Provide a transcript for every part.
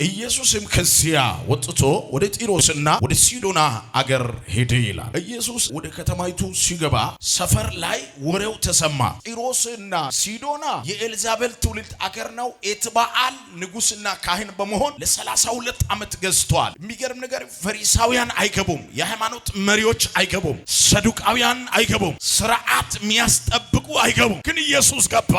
ኢየሱስም ከዚያ ወጥቶ ወደ ጢሮስና ወደ ሲዶና አገር ሄደ ይላል። ኢየሱስ ወደ ከተማይቱ ሲገባ ሰፈር ላይ ወሬው ተሰማ። ጢሮስና ሲዶና የኤልዛቤል ትውልድ አገር ነው። ኤትባአል ንጉስና ካህን በመሆን ለ32 ዓመት ገዝቷል። የሚገርም ነገር ፈሪሳውያን አይገቡም፣ የሃይማኖት መሪዎች አይገቡም፣ ሰዱቃውያን አይገቡም፣ ስርዓት የሚያስጠብቁ አይገቡም። ግን ኢየሱስ ገባ።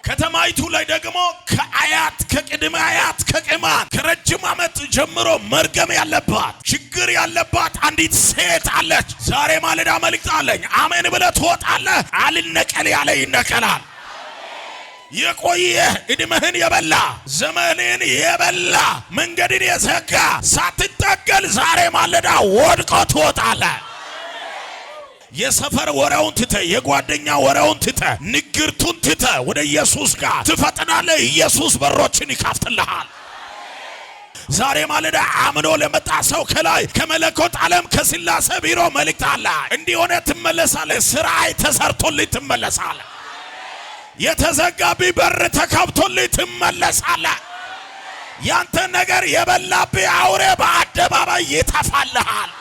ከተማይቱ ላይ ደግሞ ከአያት ከቅድመ አያት ከቅማን ከረጅም ዓመት ጀምሮ መርገም ያለባት ችግር ያለባት አንዲት ሴት አለች። ዛሬ ማለዳ መልእክት አለኝ። አሜን ብለህ ትወጣለህ። አልነቀል ያለ ይነቀላል። የቆየ እድሜህን የበላ ዘመንን የበላ መንገድን የዘጋ ሳትጠገል ዛሬ ማለዳ ወድቆ ትወጣለህ። የሰፈር ወሬውን ትተ የጓደኛ ወሬውን ትተ ንግርቱን ትተ ወደ ኢየሱስ ጋር ትፈጥናለህ። ኢየሱስ በሮችን ይከፍትልሃል። ዛሬ ማለዳ አምኖ ለመጣ ሰው ከላይ ከመለኮት ዓለም ከስላሴ ቢሮ መልእክት አለ። እንዲሆነ ትመለሳለህ። ስራይ ተሰርቶልኝ ትመለሳለህ። የተዘጋቢ በር ተከፍቶልኝ ትመለሳለህ። ያንተ ነገር የበላብህ አውሬ በአደባባይ ይተፋልሃል።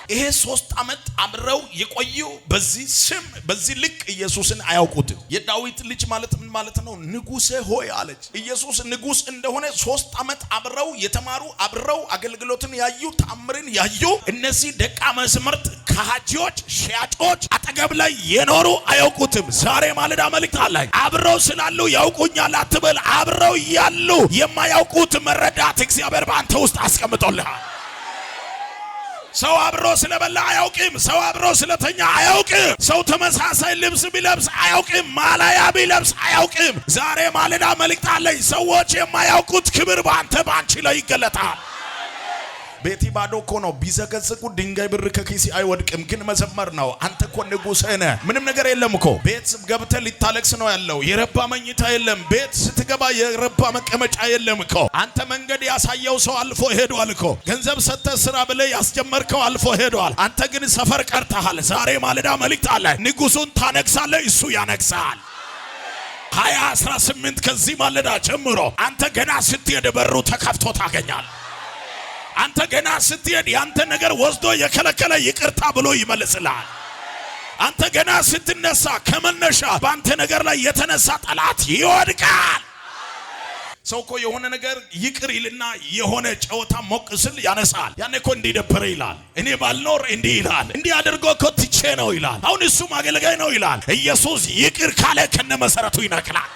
ይሄ 3 ዓመት አብረው የቆዩ በዚህ ስም በዚህ ልክ ኢየሱስን አያውቁትም። የዳዊት ልጅ ማለት ምን ማለት ነው? ንጉሴ ሆይ አለች። ኢየሱስ ንጉስ እንደሆነ 3 ዓመት አብረው የተማሩ አብረው አገልግሎትን ያዩ ተአምርን ያዩ እነዚህ ደቀ መዛሙርት ካህጂዎች ሻጮች አጠገብ ላይ የኖሩ አያውቁትም። ዛሬ ማለዳ መልእክት አለኝ። አብረው ስላሉ ያውቁኛል አትበል። አብረው ያሉ የማያውቁት መረዳት እግዚአብሔር በአንተ ውስጥ አስቀምጦልሃል። ሰው አብሮ ስለበላ አያውቅም። ሰው አብሮ ስለተኛ አያውቅም። ሰው ተመሳሳይ ልብስ ቢለብስ አያውቅም። ማላያ ቢለብስ አያውቅም። ዛሬ ማለዳ መልእክት አለኝ። ሰዎች የማያውቁት ክብር ባንቺ ላይ ይገለጣል። ቤቲ ባዶ እኮ ነው። ቢዘገዝቁ ድንጋይ ብር ከኪሲ አይወድቅም። ግን መዘመር ነው። አንተ እኮ ንጉሥ ነህ። ምንም ነገር የለም እኮ። ቤት ገብተህ ሊታለቅስ ነው ያለው። የረባ መኝታ የለም። ቤት ስትገባ የረባ መቀመጫ የለም እኮ። አንተ መንገድ ያሳየው ሰው አልፎ ሄዷል እኮ። ገንዘብ ሰጥተህ ስራ ብለህ ያስጀመርከው አልፎ ሄዷል። አንተ ግን ሰፈር ቀርተሃል። ዛሬ ማለዳ መልእክት አለ። ንጉሱን ታነግሳለህ፣ እሱ ያነግሳል። 2018 ከዚህ ማለዳ ጀምሮ አንተ ገና ስትሄድ በሩ ተከፍቶ ታገኛለህ። አንተ ገና ስትሄድ ያንተ ነገር ወስዶ የከለከለ ይቅርታ ብሎ ይመልስልሃል። አንተ ገና ስትነሳ ከመነሻ ባንተ ነገር ላይ የተነሳ ጠላት ይወድቃል። ሰው እኮ የሆነ ነገር ይቅር ይልና የሆነ ጨዋታ ሞቅ ስል ያነሳል። ያኔ እኮ እንዲደብር ይላል። እኔ ባልኖር እንዲህ ይላል። እንዲህ አድርጎ እኮ ትቼ ነው ይላል። አሁን እሱ ማገልጋይ ነው ይላል። ኢየሱስ ይቅር ካለ ከነ መሰረቱ ይነቅላል።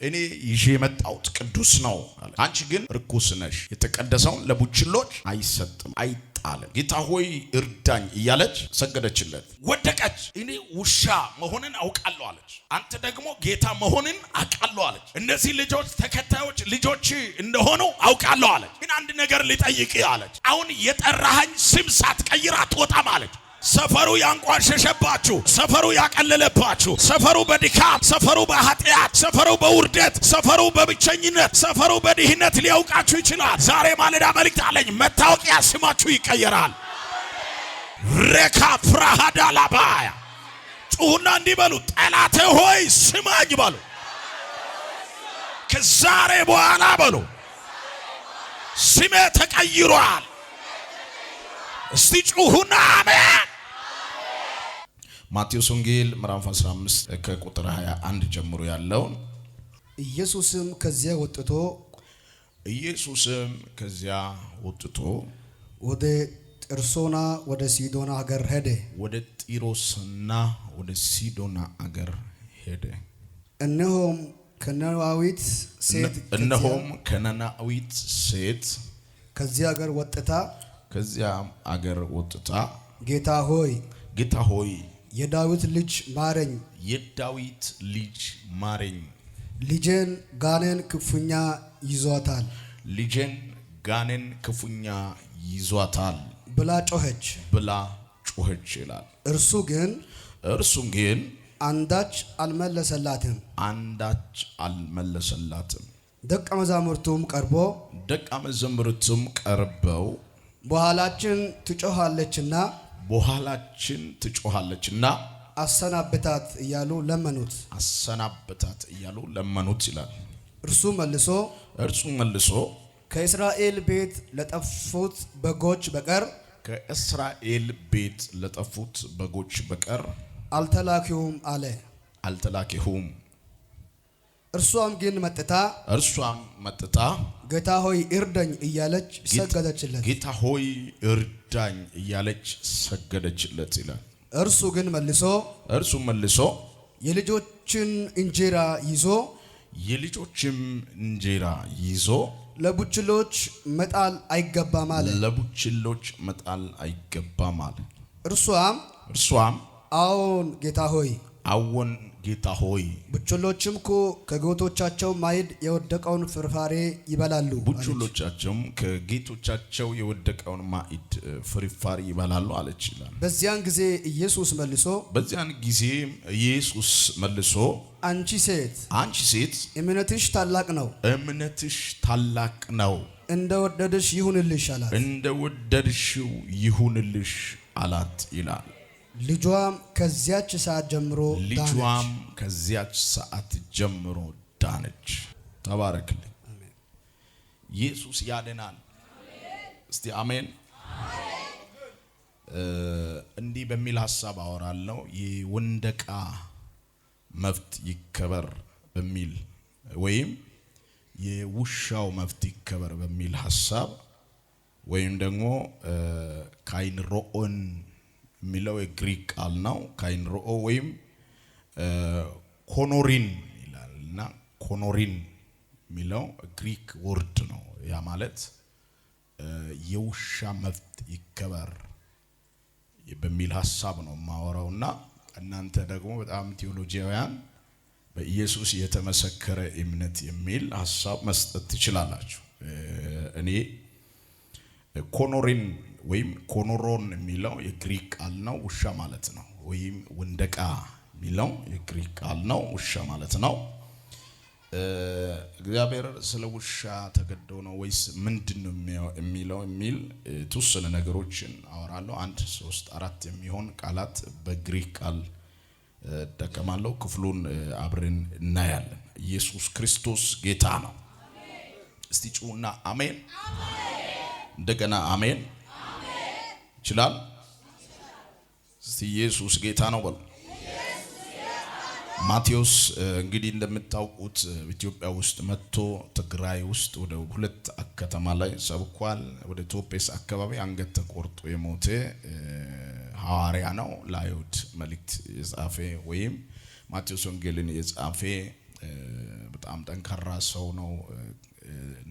እኔ ይዤ የመጣሁት ቅዱስ ነው። አንቺ ግን ርኩስ ነሽ። የተቀደሰውን ለቡችሎች አይሰጥም፣ አይጣልም። ጌታ ሆይ እርዳኝ እያለች ሰገደችለት። ወደቀች። እኔ ውሻ መሆንን አውቃለሁ አለች። አንተ ደግሞ ጌታ መሆንን አውቃለሁ አለች። እነዚህ ልጆች ተከታዮች ልጆች እንደሆኑ አውቃለሁ አለች። ግን አንድ ነገር ልጠይቅ አለች። አሁን የጠራኸኝ ስም ሳትቀይር አትወጣም አለች። ሰፈሩ ያንቋሸሸባችሁ፣ ሰፈሩ ያቀለለባችሁ፣ ሰፈሩ በድካም፣ ሰፈሩ በኃጢአት፣ ሰፈሩ በውርደት፣ ሰፈሩ በብቸኝነት፣ ሰፈሩ በድህነት ሊያውቃችሁ ይችላል። ዛሬ ማለዳ መልእክት አለኝ። መታወቂያ ስማችሁ ይቀየራል። ረካ ፍራሃዳ ላባያ ጩሁና እንዲህ በሉ፣ ጠላቴ ሆይ ስማኝ በሉ። ከዛሬ በኋላ በሉ ስሜ ተቀይሯል። እስቲ ጩሁና አሜን። ማቴዎስ ወንጌል ምዕራፍ 15 ከቁጥር 21 ጀምሮ ያለው። ኢየሱስም ከዚያ ወጥቶ ወደ ጢሮስና ወደ ሲዶና ሀገር ሄደ። ወደ ጢሮስና ወደ ሲዶና ሀገር ሄደ። እነሆም ከነናዊት ሴት ከዚያ ሀገር ወጥታ ጌታ ሆይ የዳዊት ልጅ ማረኝ፣ ልጄን ጋኔን ክፉኛ ይዟታል ብላ ጮኸች ይላል። እርሱም ግን አንዳች አልመለሰላትም። ደቀ መዛሙርቱም ቀርበው በኋላችን ትጮኻለችና አሰናብታት እያሉ ለመኑት ይላል። እርሱ እርሱ መልሶ ከእስራኤል ቤት ለጠፉት በጎች በቀር ከእስራኤል ቤት ለጠፉት በጎች በቀር አልተላከሁም አለ። አልተላከሁም። እርሷም መጥታ ጌታ ሆይ እርዳኝ እያለች ሰገደችለት። ጌታ ሆይ እርዳኝ እያለች ሰገደችለት ይላል። እርሱ መልሶ የልጆችም እንጀራ ይዞ ለቡችሎች መጣል አይገባም አለ። እርሷም አዎን ጌታ ሆይ ቡችሎችም ከጌቶቻቸው ማዕድ የወደቀውን ፍርፋሪ ይበላሉ። ቡችሎቻቸውም ከጌቶቻቸው የወደቀውን ማዕድ ፍርፋሪ ይበላሉ አለች ይላል። በዚያን ጊዜ ኢየሱስ መልሶ አንቺ ሴት እምነትሽ ታላቅ ነው እንደወደድሽ ይሁንልሽ አላት ይላል። ልጇም ከዚያች ሰዓት ጀምሮ ዳነች። ተባረክልኝ። ኢየሱስ ያድናል። እስቲ አሜን። እንዲህ በሚል ሐሳብ አወራለሁ። የወንደቃ መብት ይከበር በሚል ወይም የውሻው መብት ይከበር በሚል ሐሳብ ወይም ደግሞ ካይንሮኦን የሚለው የግሪክ ቃል ነው። ካይንሮኦ ወይም ኮኖሪን ይላልና ኮኖሪን የሚለው ግሪክ ወርድ ነው። ያ ማለት የውሻ መብት ይከበር በሚል ሐሳብ ነው ማወራውና እናንተ ደግሞ በጣም ቴዎሎጂያውያን በኢየሱስ የተመሰከረ እምነት የሚል ሐሳብ መስጠት ትችላላችሁ። እኔ ኮኖሪን ወይም ኮኖሮን የሚለው የግሪክ ቃል ነው፣ ውሻ ማለት ነው። ወይም ወንደቃ የሚለው የግሪክ ቃል ነው፣ ውሻ ማለት ነው። እግዚአብሔር ስለ ውሻ ተገዶ ነው ወይስ ምንድነው የሚለው የሚል ተወሰነ ነገሮችን አወራለሁ። 1 3 4 የሚሆን ቃላት በግሪክ ቃል ተከማለው ክፍሉን አብረን እናያለን። ኢየሱስ ክርስቶስ ጌታ ነው። እስቲ ጩና አሜን። እንደገና አሜን። ይችላል። እስቲ ኢየሱስ ጌታ ነው በሉ። ማቴዎስ እንግዲህ እንደምታውቁት ኢትዮጵያ ውስጥ መጥቶ ትግራይ ውስጥ ወደ 2 ከተማ ላይ ሰብኳል። ወደ ቶፔስ አካባቢ አንገት ተቆርጦ የሞተ ሐዋርያ ነው። ለአይሁድ መልእክት የጻፈ ወይም ማቴዎስ ወንጌልን የጻፈ በጣም ጠንካራ ሰው ነው።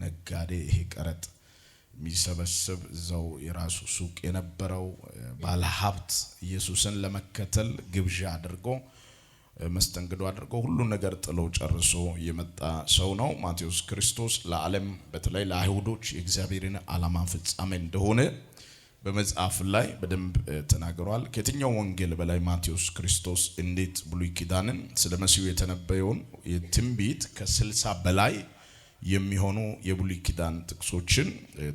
ነጋዴ፣ ይሄ ቀረጥ የሚሰበስብ እዛው የራሱ ሱቅ የነበረው ባለሀብት ኢየሱስን ለመከተል ግብዣ አድርጎ መስተንግዶ አድርጎ ሁሉ ነገር ጥሎ ጨርሶ የመጣ ሰው ነው። ማቴዎስ ክርስቶስ ለዓለም በተለይ ለአይሁዶች የእግዚአብሔርን ዓላማ ፍጻሜ እንደሆነ በመጽሐፍ ላይ በደንብ ተናግሯል። ከየትኛው ወንጌል በላይ ማቴዎስ ክርስቶስ እንዴት ብሉይ ኪዳንን ስለ መሲሁ የተነበየውን የትንቢት ከ60 በላይ የሚሆኑ የብሉይ ኪዳን ጥቅሶችን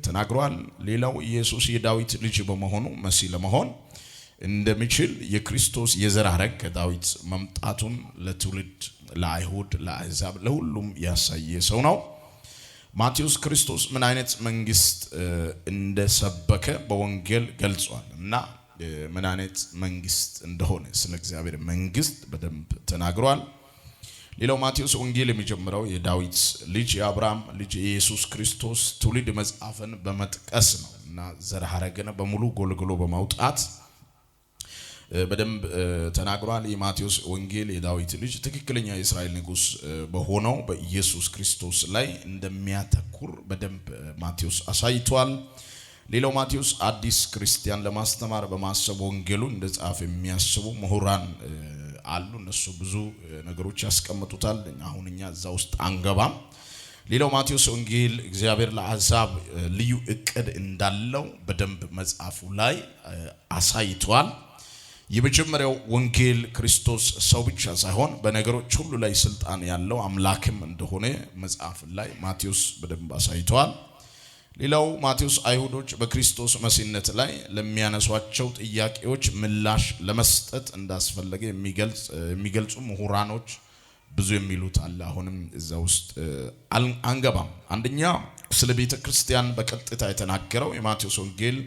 ተናግሯል። ሌላው ኢየሱስ የዳዊት ልጅ በመሆኑ መሲህ ለመሆን እንደሚችል የክርስቶስ የዘር ሐረግ ከዳዊት መምጣቱን ለትውልድ ለአይሁድ፣ ለአሕዛብ፣ ለሁሉም ያሳየ ሰው ነው። ማቴዎስ ክርስቶስ ምን አይነት መንግስት እንደሰበከ በወንጌል ገልጿል እና ምን አይነት መንግስት እንደሆነ ስለ እግዚአብሔር መንግስት በደንብ ተናግሯል። ሌላው ማቴዎስ ወንጌል የሚጀምረው የዳዊት ልጅ የአብርሃም ልጅ የኢየሱስ ክርስቶስ ትውልድ መጽሐፍን በመጥቀስ ነው እና ዘር ሐረግን በሙሉ ጎልጎሎ በማውጣት በደንብ ተናግሯል። የማቴዎስ ወንጌል የዳዊት ልጅ ትክክለኛ የእስራኤል ንጉስ በሆነው በኢየሱስ ክርስቶስ ላይ እንደሚያተኩር በደንብ ማቴዎስ አሳይቷል። ሌላው ማቴዎስ አዲስ ክርስቲያን ለማስተማር በማሰብ ወንጌሉ እንደጻፈ የሚያስቡ ምሁራን አሉ። እነሱ ብዙ ነገሮች ያስቀምጡታል። አሁን እኛ እዛ ውስጥ አንገባም። ሌላው ማቴዎስ ወንጌል እግዚአብሔር ለአሕዛብ ልዩ እቅድ እንዳለው በደንብ መጽሐፉ ላይ አሳይቷል። የመጀመሪያው ወንጌል ክርስቶስ ሰው ብቻ ሳይሆን በነገሮች ሁሉ ላይ ስልጣን ያለው አምላክም እንደሆነ መጽሐፍ ላይ ማቴዎስ በደንብ አሳይቷል። ሌላው ማቴዎስ አይሁዶች በክርስቶስ መሲህነት ላይ ለሚያነሷቸው ጥያቄዎች ምላሽ ለመስጠት እንዳስፈለገ የሚገልጹ ምሁራኖች ብዙ የሚሉት አለ። አሁንም እዛ ውስጥ አንገባም። አንደኛ ስለ ቤተ ክርስቲያን በቀጥታ የተናገረው የማቴዎስ ወንጌል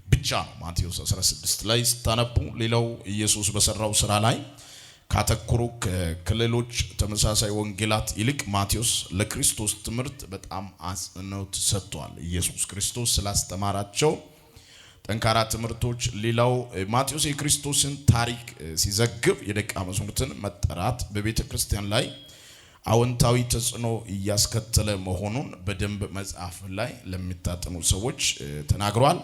ብቻ ነው። ማቴዎስ 16 ላይ ስታነቡ ሌላው ኢየሱስ በሰራው ስራ ላይ ካተኮሩ ከሌሎች ተመሳሳይ ወንጌላት ይልቅ ማቴዎስ ለክርስቶስ ትምህርት በጣም አጽንኦት ሰጥቷል። ኢየሱስ ክርስቶስ ስላስተማራቸው ጠንካራ ትምህርቶች። ሌላው ማቴዎስ የክርስቶስን ታሪክ ሲዘግብ የደቀ መዛሙርትን መጠራት በቤተ ክርስቲያን ላይ አዎንታዊ ተጽዕኖ እያስከተለ መሆኑን በደንብ መጽሐፍ ላይ ለሚታጠኑ ሰዎች ተናግሯል።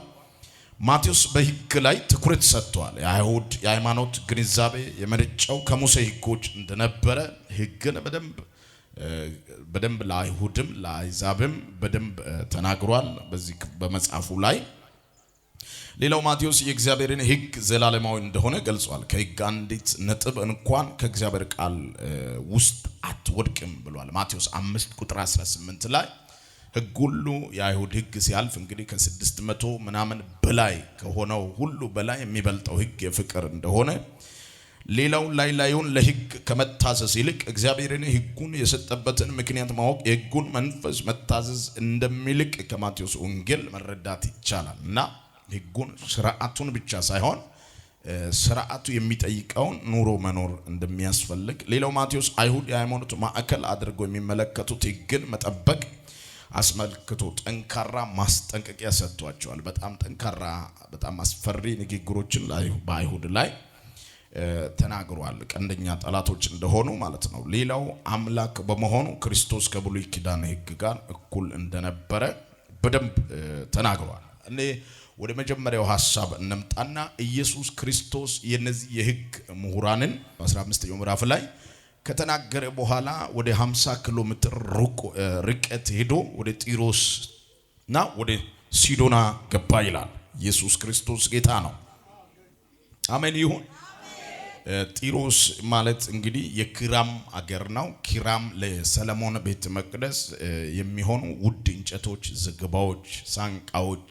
ማቴዎስ በሕግ ላይ ትኩረት ሰጥቷል። የአይሁድ የሃይማኖት ግንዛቤ የመነጨው ከሙሴ ሕጎች እንደነበረ ሕግን በደንብ ለአይሁድም ለአሕዛብም በደንብ ተናግሯል በዚህ በመጽሐፉ ላይ። ሌላው ማቴዎስ የእግዚአብሔርን ሕግ ዘላለማዊ እንደሆነ ገልጿል። ከሕግ አንዲት ነጥብ እንኳን ከእግዚአብሔር ቃል ውስጥ አትወድቅም ብሏል። ማቴዎስ 5 ቁጥር 18 ላይ ሕግ ሁሉ የአይሁድ ሕግ ሲያልፍ እንግዲህ ከ600 ምናምን በላይ ከሆነው ሁሉ በላይ የሚበልጠው ሕግ የፍቅር እንደሆነ፣ ሌላው ላዩን ለሕግ ከመታዘዝ ይልቅ እግዚአብሔርን ሕጉን የሰጠበትን ምክንያት ማወቅ የሕጉን መንፈስ መታዘዝ እንደሚልቅ ከማቴዎስ ወንጌል መረዳት ይቻላል። እና ሕጉን ስርዓቱን ብቻ ሳይሆን ስርዓቱ የሚጠይቀውን ኑሮ መኖር እንደሚያስፈልግ። ሌላው ማቴዎስ አይሁድ የሃይማኖት ማዕከል አድርገው የሚመለከቱት ሕግን መጠበቅ አስመልክቶ ጠንካራ ማስጠንቀቂያ ሰጥቷቸዋል። በጣም ጠንካራ በጣም አስፈሪ ንግግሮችን በአይሁድ ላይ ተናግሯል። ቀንደኛ ጠላቶች እንደሆኑ ማለት ነው። ሌላው አምላክ በመሆኑ ክርስቶስ ከብሉይ ኪዳን ሕግ ጋር እኩል እንደነበረ በደንብ ተናግሯል። እኔ ወደ መጀመሪያው ሐሳብ እንምጣና ኢየሱስ ክርስቶስ የነዚህ የሕግ ምሁራንን 15ኛው ምዕራፍ ላይ ከተናገረ በኋላ ወደ 50 ኪሎ ሜትር ርቀት ሄዶ ወደ ጢሮስና ወደ ሲዶና ገባ ይላል። ኢየሱስ ክርስቶስ ጌታ ነው። አሜን ይሁን። ጢሮስ ማለት እንግዲህ የኪራም አገር ነው። ኪራም ለሰለሞን ቤተ መቅደስ የሚሆኑ ውድ እንጨቶች፣ ዝግባዎች፣ ሳንቃዎች፣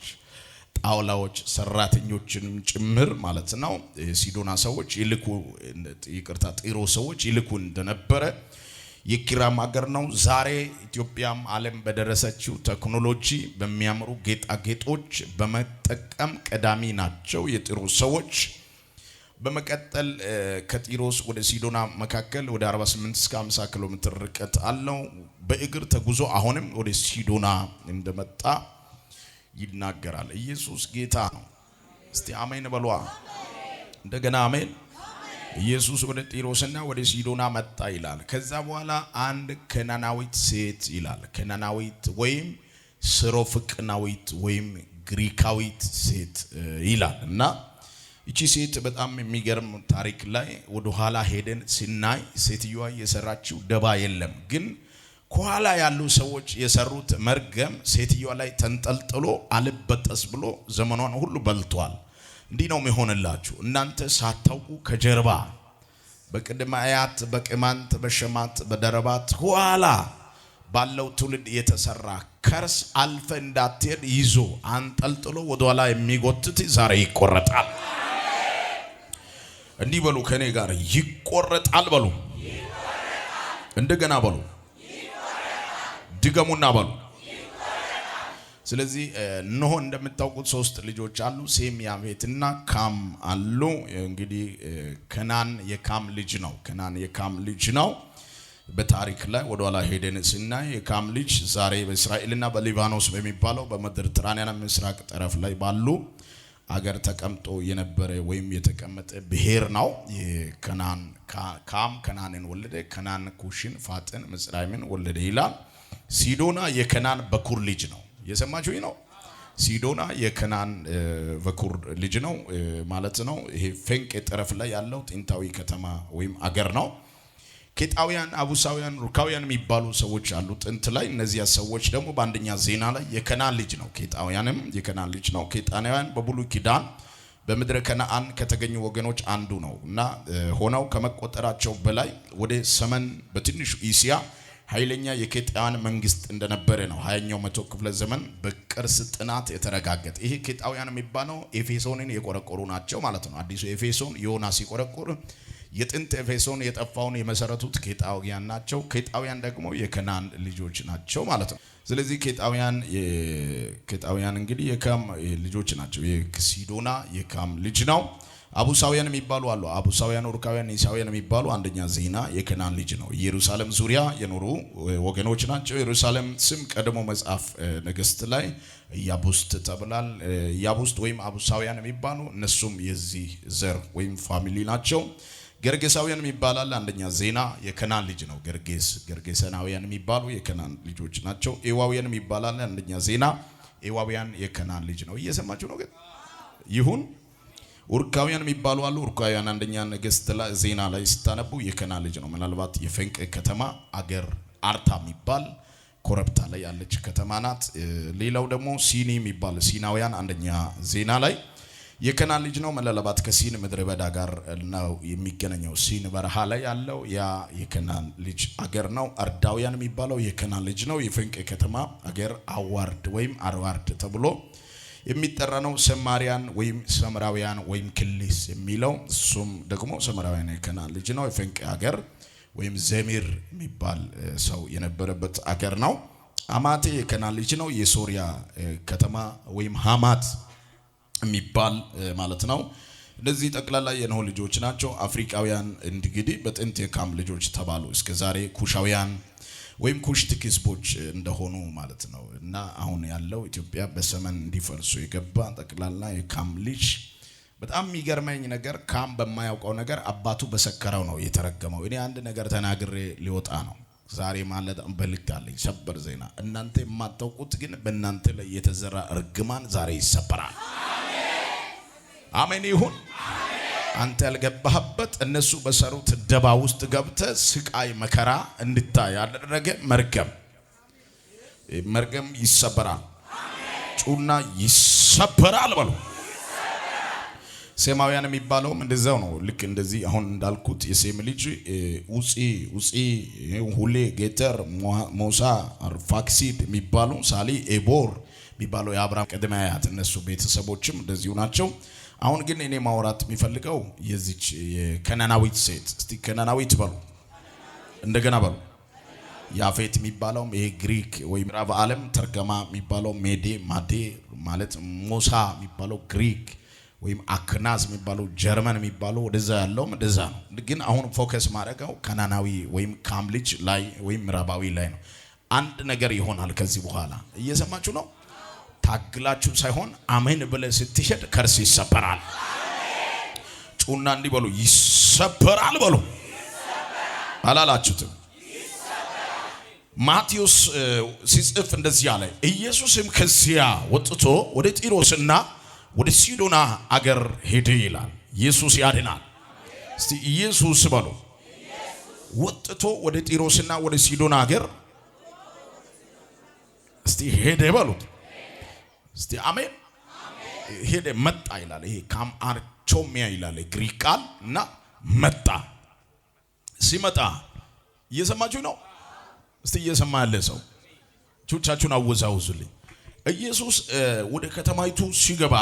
ጣውላዎች፣ ሰራተኞችንም ጭምር ማለት ነው ሲዶና ሰዎች ጢሮስ ሰዎች ይልኩ እንደነበረ የኪራም አገር ነው። ዛሬ ኢትዮጵያም ዓለም በደረሰችው ቴክኖሎጂ በሚያምሩ ጌጣጌጦች በመጠቀም ቀዳሚ ናቸው የጢሮስ ሰዎች። በመቀጠል ከጢሮስ ወደ ሲዶና መካከል ወደ 48 እስከ 50 ኪሎ ሜትር ርቀት አለው። በእግር ተጉዞ አሁንም ወደ ሲዶና እንደመጣ ይናገራል። ኢየሱስ ጌታ ነው። እስቲ አሜን በሏ። እንደገና አሜን። ኢየሱስ ወደ ጢሮስና ወደ ሲዶና መጣ ይላል። ከዛ በኋላ አንድ ከናናዊት ሴት ይላል። ከናናዊት ወይም ስሮፍቅናዊት ወይም ግሪካዊት ሴት ይላል። እና እቺ ሴት በጣም የሚገርም ታሪክ ላይ ወደ ኋላ ሄደን ሲናይ ሴትዮዋ የሰራችው ደባ የለም፣ ግን ከኋላ ያሉ ሰዎች የሰሩት መርገም ሴትዮዋ ላይ ተንጠልጥሎ አልበጠስ ብሎ ዘመኗን ሁሉ በልቷል። እንዲህ ነው የሚሆንላችሁ። እናንተ ሳታውቁ ከጀርባ በቅድመ አያት በቅማንት በሸማት በደረባት ኋላ ባለው ትውልድ የተሰራ ከርስ አልፈ እንዳትሄድ ይዞ አንጠልጥሎ ወደ ኋላ የሚጎትት ዛሬ ይቆረጣል። እንዲህ በሉ ከኔ ጋር ይቆረጣል በሉ። እንደገና በሉ ድገሙና በሉ። ስለዚህ ኖህ እንደምታውቁት 3 ልጆች አሉ። ሴም ያፌትና ካም አሉ። እንግዲህ ከናን የካም ልጅ ነው። ከናን የካም ልጅ ነው። በታሪክ ላይ ወደ ኋላ ሄደን ስናይ የካም ልጅ ዛሬ በእስራኤልና በሊባኖስ በሚባለው በሜዲትራኒያን ምስራቅ ጠረፍ ላይ ባሉ አገር ተቀምጦ የነበረ ወይም የተቀመጠ ብሔር ነው። የከናን ካም ከናንን ወለደ። ከናን ኩሽን፣ ፋጥን፣ ምጽራይምን ወለደ ይላል። ሲዶና የከናን በኩር ልጅ ነው። የሰማችሁኝ ነው። ሲዶና የከናን በኩር ልጅ ነው ማለት ነው። ይሄ ፈንቄ ጠረፍ ላይ ያለው ጥንታዊ ከተማ ወይም አገር ነው። ኬጣውያን፣ አቡሳውያን፣ ሩካውያን የሚባሉ ሰዎች አሉ ጥንት ላይ። እነዚያ ሰዎች ደግሞ በአንደኛ ዜና ላይ የከናን ልጅ ነው። ኬጣውያንም የከናን ልጅ ነው። ኬጣናውያን በብሉይ ኪዳን በምድረ ከነአን ከተገኙ ወገኖች አንዱ ነው እና ሆነው ከመቆጠራቸው በላይ ወደ ሰሜን በትንሹ እስያ ኃይለኛ የኬጣውያን መንግስት እንደነበረ ነው 20ኛው መቶ ክፍለ ዘመን በቅርስ ጥናት የተረጋገጠ። ይሄ ኬጣውያን የሚባለው ኤፌሶንን የቆረቆሩ ናቸው ማለት ነው። አዲሱ ኤፌሶን ዮናስ ሲቆረቆር የጥንት ኤፌሶን የጠፋውን የመሰረቱት ኬጣውያን ናቸው። ኬጣውያን ደግሞ የከናን ልጆች ናቸው ማለት ነው። ስለዚህ ኬጣውያን እንግዲህ የካም ልጆች ናቸው። የሲዶና የካም ልጅ ነው። አቡሳውያን የሚባሉ አሉ። አቡሳውያን፣ ኡርካውያን፣ ኒሳውያን የሚባሉ አንደኛ ዜና የከናን ልጅ ነው። ኢየሩሳሌም ዙሪያ የኖሩ ወገኖች ናቸው። ኢየሩሳሌም ስም ቀድሞ መጽሐፍ ነገሥት ላይ ኢያቡስት ተብሏል። ኢያቡስት ወይም አቡሳውያን የሚባሉ እነሱም የዚህ ዘር ወይም ፋሚሊ ናቸው። ገርጌሳውያን የሚባላል አንደኛ ዜና የከናን ልጅ ነው። ገርጌሰናውያን የሚባሉ የከናን ልጆች ናቸው። ኤዋውያን የሚባላል አንደኛ ዜና ኤዋውያን የከናን ልጅ ነው። እየሰማችሁ ነው? ግን ይሁን ኡርካውያን የሚባሉ አሉ። ኡርካውያን አንደኛ ነገሥት ላይ ዜና ላይ ስታነቡ የከናን ልጅ ነው። ምናልባት የፈንቅ ከተማ አገር አርታ የሚባል ኮረብታ ላይ ያለች ከተማ ናት። ሌላው ደግሞ ሲኒ የሚባል ሲናውያን አንደኛ ዜና ላይ የከናን ልጅ ነው። ምናልባት ከሲን ምድረ በዳ ጋር ነው የሚገናኘው። ሲን በረሃ ላይ ያለው ያ የከናን ልጅ አገር ነው። አርዳውያን የሚባለው የከናን ልጅ ነው። የፈንቅ ከተማ አገር አዋርድ ወይም አርዋርድ ተብሎ የሚጠራ ነው። ሰማሪያን ወይም ሰምራውያን ወይም ክሊስ የሚለው እሱም ደግሞ ሰምራውያን የከናን ልጅ ነው። የፈንቅ አገር ወይም ዘሚር የሚባል ሰው የነበረበት አገር ነው። አማቴ የከናን ልጅ ነው። የሶሪያ ከተማ ወይም ሃማት የሚባል ማለት ነው። እነዚህ ጠቅላላ የኖህ ልጆች ናቸው። አፍሪካውያን እንግዲህ በጥንት የካም ልጆች ተባሉ። እስከ ዛሬ ኩሻውያን ወይም ኩሽቲክ ህዝቦች እንደሆኑ ማለት ነው። እና አሁን ያለው ኢትዮጵያ በሰመን እንዲፈርሱ የገባ ጠቅላላ የካም ልጅ። በጣም የሚገርመኝ ነገር ካም በማያውቀው ነገር አባቱ በሰከረው ነው የተረገመው። እኔ አንድ ነገር ተናግሬ ሊወጣ ነው ዛሬ ማለት በልክ አለኝ። ሰበር ዜና። እናንተ የማታውቁት ግን በእናንተ ላይ የተዘራ እርግማን ዛሬ ይሰበራል። አሜን ይሁን። አንተ ያልገባህበት እነሱ በሰሩት ደባ ውስጥ ገብተ ስቃይ መከራ እንድታይ ያደረገ መርገም ይሰበራል። ጩና ይሰበራል በሉ። ሴማውያን የሚባለውም እንደዛው ነው። ልክ እንደዚህ አሁን እንዳልኩት የሴም ልጅ ውጪ ሁሌ ጌተር ሞሳ አርፋክሲድ የሚባሉ ሳሊ ኤቦር የሚባሉ የአብርሃም ቀደም አያት እነሱ ቤተሰቦችም እንደዚሁ ናቸው። አሁን ግን እኔ ማውራት የሚፈልገው የዚች የከናናዊት ሴት። እስቲ ከናናዊት በሉ እንደገና በሉ። ያፌት የሚባለው ይሄ ግሪክ ወይ ምዕራብ ዓለም ተርገማ የሚባለው ሜዴ ማዴ ማለት ሞሳ የሚባለው ግሪክ ወይም አክናዝ የሚባለው ጀርመን የሚባለው ወደዛ ያለው እንደዛ ነው። ግን አሁን ፎከስ ማድረገው ከናናዊ ወይም ካም ልጅ ላይ ወይም ምዕራባዊ ላይ ነው። አንድ ነገር ይሆናል ከዚህ በኋላ። እየሰማችሁ ነው? ታግላችሁ ሳይሆን አሜን ብለ ስትሄድ ከርስ ይሰበራል። ጩና እንዲህ በሉ ይሰበራል በሉ። አላላችሁትም? ማቴዎስ ሲጽፍ እንደዚህ ያለ ኢየሱስም ከዚያ ወጥቶ ወደ ጢሮስና ወደ ሲዶና አገር ሄደ ይላል። ኢየሱስ ያድናል። እስቲ ኢየሱስ በሉ። ወጥቶ ወደ ጢሮስና ወደ ሲዶና አገር እስቲ ሄደ በሉት። እስቲ አሜን። ሄደ መጣ ይላል። ይሄ ካም አርቾሚያ ይላል ግሪክ ቃል እና መጣ። ሲመጣ እየሰማችሁ ነው? እስቲ እየሰማ ያለ ሰው ቹቻችሁን አወዛውዙልኝ። ኢየሱስ ወደ ከተማይቱ ሲገባ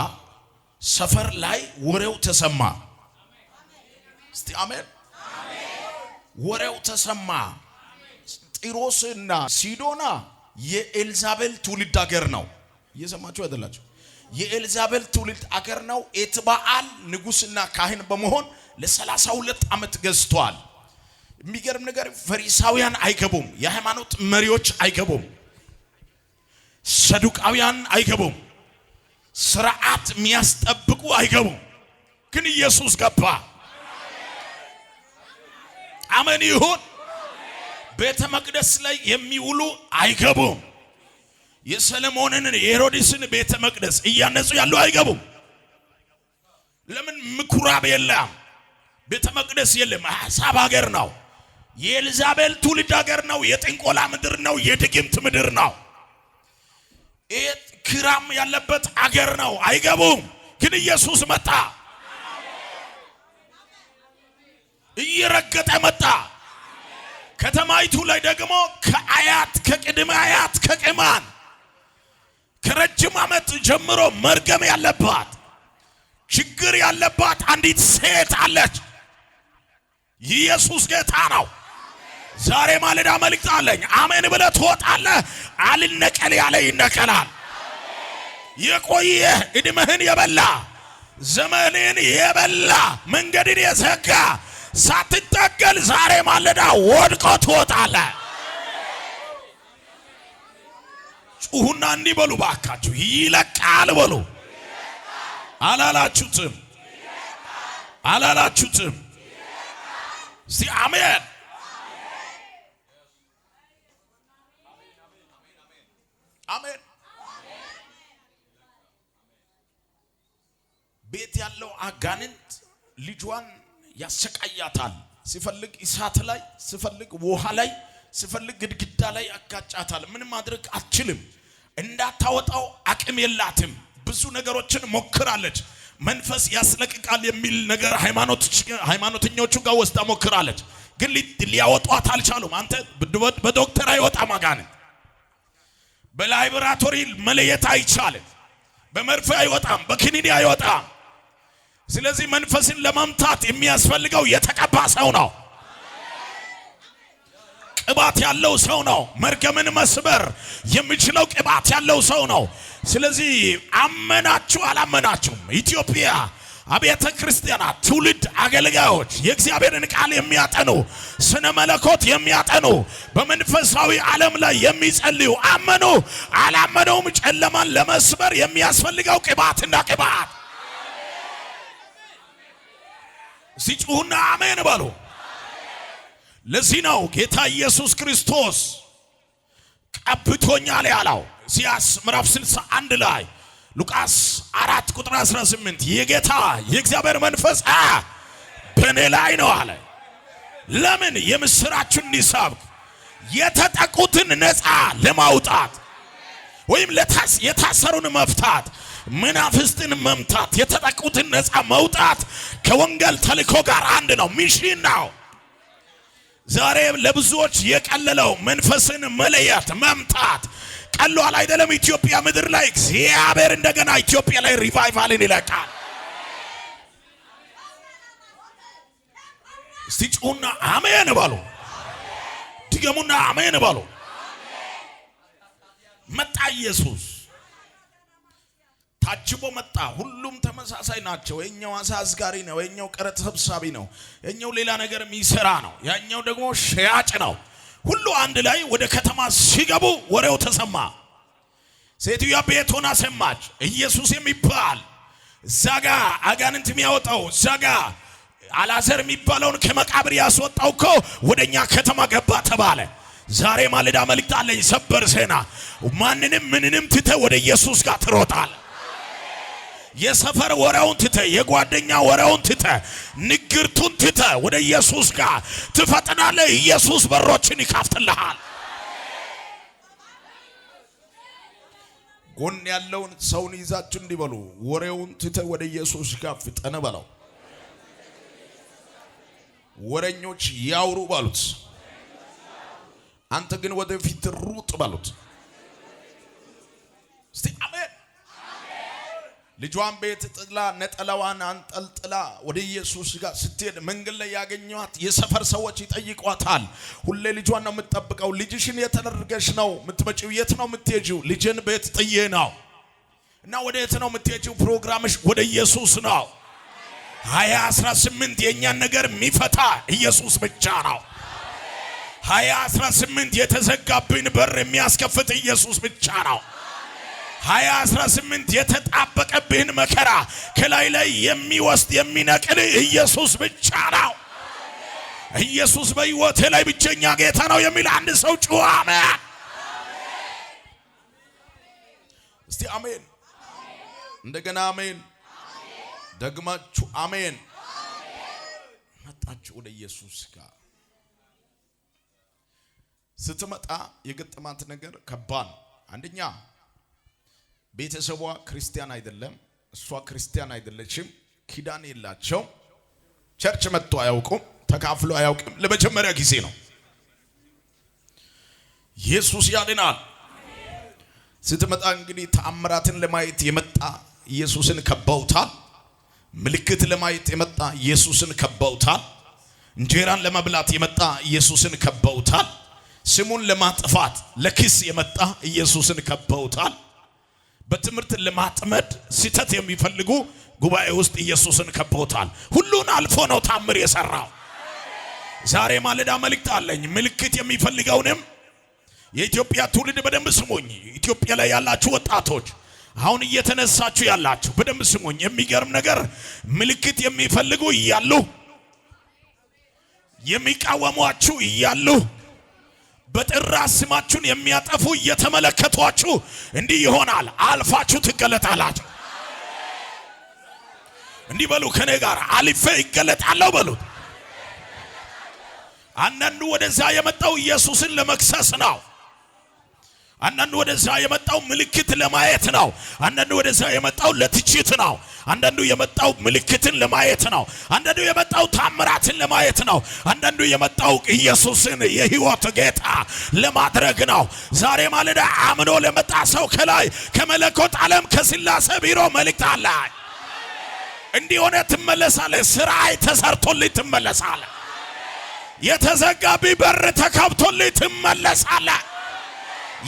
ሰፈር ላይ ወሬው ተሰማ። እስቲ አሜን። ወሬው ተሰማ። ጢሮስና ሲዶና የኤልዛቤል ትውልድ አገር ነው። እየሰማችሁ አይደላችሁ? የኤልዛቤል ትውልድ አገር ነው። ኤትባአል ንጉስና ካህን በመሆን ለ32 ዓመት ገዝቷል። የሚገርም ነገር ፈሪሳውያን አይገቡም። የሃይማኖት መሪዎች አይገቡም። ሰዱቃውያን አይገቡም። ስርዓት የሚያስጠብቁ አይገቡም። ግን ኢየሱስ ገባ። አሜን ይሁን። ቤተ መቅደስ ላይ የሚውሉ አይገቡም። የሰለሞንን የሄሮድስን ቤተ መቅደስ እያነጹ ያሉ አይገቡም። ለምን? ምኩራብ የለም፣ ቤተ መቅደስ የለም። ሐሳብ ሀገር ነው። የኤልዛቤል ትውልድ ሀገር ነው። የጥንቆላ ምድር ነው። የድግምት ምድር ነው። ክራም ያለበት አገር ነው። አይገቡም። ግን ኢየሱስ መጣ። እየረገጠ መጣ። ከተማይቱ ላይ ደግሞ ከአያት ከቅድመ አያት ከቅማን ከረጅም ዓመት ጀምሮ መርገም ያለባት ችግር ያለባት አንዲት ሴት አለች። ኢየሱስ ጌታ ነው። ዛሬ ማለዳ መልእክት አለኝ። አሜን ብለህ ትወጣለህ። አልነቀል ያለ ይነቀላል። የቆየ እድሜህን የበላ ዘመንን የበላ መንገድን የዘጋ ሳትጠቀል ዛሬ ማለዳ ወድቆ ትወጣለህ። ጩሁና እንዲህ በሉ ባካችሁ፣ ይለቃል በሉ። አላላችሁትም? አላላችሁትም? እስቲ አሜን። አሜን። ቤት ያለው አጋንንት ልጇን ያሰቃያታል። ሲፈልግ እሳት ላይ፣ ሲፈልግ ውሃ ላይ፣ ሲፈልግ ግድግዳ ላይ ያጋጫታል። ምን ማድረግ አትችልም። እንዳታወጣው አቅም የላትም። ብዙ ነገሮችን ሞክራለች። መንፈስ ያስለቅቃል የሚል ነገር ሃይማኖተኞቹ ጋር ወስዳ ሞክራለች። ግን ሊያወጧት አልቻሉም። አንተ በዶክተር አይወጣም አጋንንት። በላይብራቶሪ መለየት አይቻልም። በመርፌ አይወጣም፣ በክኒኒ አይወጣም። ስለዚህ መንፈስን ለመምታት የሚያስፈልገው የተቀባ ሰው ነው። ቅባት ያለው ሰው ነው። መርገምን መስበር የሚችለው ቅባት ያለው ሰው ነው። ስለዚህ አመናችሁ አላመናችሁም ኢትዮጵያ አብያተ ክርስቲያናት ትውልድ አገልጋዮች የእግዚአብሔርን ቃል የሚያጠኑ ስነ መለኮት የሚያጠኑ በመንፈሳዊ ዓለም ላይ የሚጸልዩ አመኑ አላመኑም ጨለማን ለመስበር የሚያስፈልገው ቅባትና ቅባት ሲጩሁና አሜን በሉ። ለዚህ ነው ጌታ ኢየሱስ ክርስቶስ ቀብቶኛል ያለው ኢሳይያስ ምዕራፍ 61 ላይ ሉቃስ 4 ቁጥር 18 የጌታ የእግዚአብሔር መንፈስ በእኔ ላይ ነው አለ። ለምን? የምስራቹን እንዲሰብክ የተጠቁትን ነፃ ለማውጣት ወይም የታሰሩን መፍታት መናፍስትን መምታት የተጠቁትን ነፃ መውጣት ከወንጌል ተልእኮ ጋር አንድ ነው። ሚሽን ነው። ዛሬ ለብዙዎች የቀለለው መንፈስን መለየት መምታት ቀሏል አይደለም። ኢትዮጵያ ምድር ላይ እግዚአብሔር እንደገና ኢትዮጵያ ላይ ሪቫይቫልን ይለቃል። እስቲ ጩሁና አሜን በሉ። ድገሙና አሜን በሉ። መጣ ኢየሱስ ታጅቦ መጣ። ሁሉም ተመሳሳይ ናቸው። የኛው አሳስጋሪ ነው፣ የኛው ቀረጥ ሰብሳቢ ነው፣ የኛው ሌላ ነገር የሚሰራ ነው፣ ያኛው ደግሞ ሸያጭ ነው። ሁሉ አንድ ላይ ወደ ከተማ ሲገቡ ወሬው ተሰማ። ሴትዮዋ ቤት ሆና ሰማች። ኢየሱስ የሚባል ዛጋ አጋንንት የሚያወጣው ዛጋ አልዓዛር የሚባለውን ከመቃብር ያስወጣው እኮ ወደኛ ከተማ ገባ ተባለ። ዛሬ ማለዳ መልእክት አለኝ። ሰበር ዜና። ማንንም ምንንም ትተህ ወደ ኢየሱስ ጋር ትሮጣለህ። የሰፈር ወሬውን ትተህ የጓደኛ ወሬውን ትተህ ንግርቱን ትተህ ወደ ኢየሱስ ጋር ትፈጥናለህ። ኢየሱስ በሮችን ይከፍትልሃል። ጎን ያለውን ሰውን ይዛችሁ እንዲበሉ ወሬውን ትተህ ወደ ኢየሱስ ጋር ፍጠን በለው። ወሬኞች ያውሩ ባሉት፣ አንተ ግን ወደፊት ሩጥ ባሉት። እስቲ አሜን። ልጇን ቤት ጥላ ነጠላዋን አንጠልጥላ ወደ ኢየሱስ ጋር ስትሄድ መንገድ ላይ ያገኟት የሰፈር ሰዎች ይጠይቋታል። ሁሌ ልጇን ነው የምትጠብቀው። ልጅሽን የተደረገሽ ነው የምትመጪው? የት ነው የምትሄጂው? ልጅን ቤት ጥዬ ነው። እና ወደ የት ነው የምትሄጂው? ፕሮግራምሽ ወደ ኢየሱስ ነው። 2018 የኛን ነገር የሚፈታ ኢየሱስ ብቻ ነው። 2018 የተዘጋብን በር የሚያስከፍት ኢየሱስ ብቻ ነው። 2018 የተጣበቀብህን መከራ ከላይ ላይ የሚወስድ የሚነቅል ኢየሱስ ብቻ ነው። ኢየሱስ በሕይወቴ ላይ ብቸኛ ጌታ ነው የሚል አንድ ሰው ጩኸ አሜን። እስቲ አሜን። እንደገና አሜን። ደግማችሁ አሜን። መጣችሁ ወደ ኢየሱስ ጋር ስትመጣ የገጠማት ነገር ከባድ። አንደኛ ቤተሰቧ ክርስቲያን አይደለም፣ እሷ ክርስቲያን አይደለችም፣ ኪዳን የላቸው፣ ቸርች መጥቶ አያውቁም፣ ተካፍሎ አያውቅም። ለመጀመሪያ ጊዜ ነው። ኢየሱስ ያድናል። ስትመጣ እንግዲህ ተአምራትን ለማየት የመጣ ኢየሱስን ከበውታል። ምልክት ለማየት የመጣ ኢየሱስን ከበውታል። እንጀራን ለመብላት የመጣ ኢየሱስን ከበውታል። ስሙን ለማጥፋት ለክስ የመጣ ኢየሱስን ከበውታል። በትምህርት ለማጥመድ ሲተት የሚፈልጉ ጉባኤ ውስጥ ኢየሱስን ከበውታል። ሁሉን አልፎ ነው ታምር የሰራው። ዛሬ ማለዳ መልእክት አለኝ። ምልክት የሚፈልገውንም የኢትዮጵያ ትውልድ በደንብ ስሙኝ። ኢትዮጵያ ላይ ያላችሁ ወጣቶች አሁን እየተነሳችሁ ያላችሁ በደንብ ስሙኝ። የሚገርም ነገር ምልክት የሚፈልጉ እያሉ የሚቃወሟችሁ እያሉ በጥራ ስማችሁን የሚያጠፉ እየተመለከቷችሁ እንዲህ ይሆናል። አልፋችሁ ትገለጣላችሁ። እንዲህ በሉ ከኔ ጋር አልፌ ይገለጣለሁ በሉት። አንዳንዱ ወደዛ የመጣው ኢየሱስን ለመክሰስ ነው። አንዳንዱ ወደዛ የመጣው ምልክት ለማየት ነው። አንዳንዱ ወደዛ የመጣው ለትችት ነው። አንዳንዱ የመጣው ምልክትን ለማየት ነው። አንዳንዱ የመጣው ታምራትን ለማየት ነው። አንዳንዱ የመጣው ኢየሱስን የሕይወት ጌታ ለማድረግ ነው። ዛሬ ማለዳ አምኖ ለመጣ ሰው ከላይ ከመለኮት ዓለም ከስላሴ ቢሮ መልእክት አለ። እንዲሆነ ትመለሳለህ። ስራይ ተሰርቶልኝ ትመለሳለህ። የተዘጋቢ በር ተከፍቶልኝ ትመለሳለህ።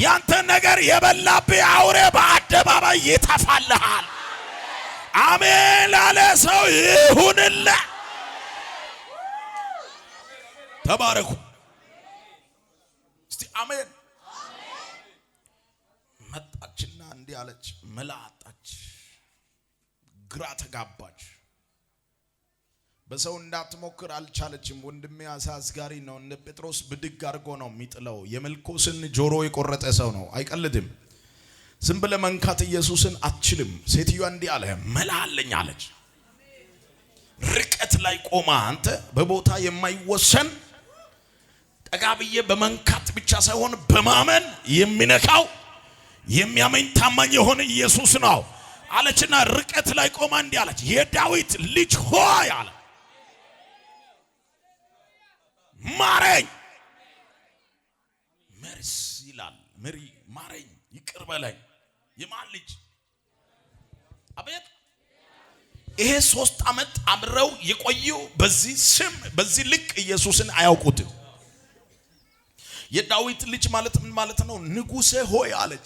ያንተ ነገር የበላብህ አውሬ በአደባባይ ይተፋልሃል። አሜን ላለ ሰው ይሁንልህ። ተባረኩ እስቲ አሜን። መጣችና እንዲህ አለች፣ መላጣች፣ ግራ ተጋባች። በሰው እንዳትሞክር አልቻለችም። ወንድሜ አሳስጋሪ ነው። እነ ጴጥሮስ ብድግ አድርጎ ነው የሚጥለው። የመልኮስን ጆሮ የቆረጠ ሰው ነው፣ አይቀልድም። ዝም ብለ መንካት ኢየሱስን አትችልም። ሴትዮዋ እንዲህ አለ፣ መላልኝ አለች። ርቀት ላይ ቆማ አንተ በቦታ የማይወሰን ጠጋብዬ በመንካት ብቻ ሳይሆን በማመን የሚነካው የሚያመኝ ታማኝ የሆነ ኢየሱስ ነው አለችና ርቀት ላይ ቆማ እንዲህ አለች፣ የዳዊት ልጅ ሆይ አለ ማረኝ። መርስ ይላል መሪ ማረኝ፣ ይቅር በለኝ። የማን ልጅ? አቤት! ይሄ 3 ዓመት አብረው የቆዩ በዚህ ስም በዚህ ልክ ኢየሱስን አያውቁትም። የዳዊት ልጅ ማለት ምን ማለት ነው? ንጉሴ ሆይ አለች።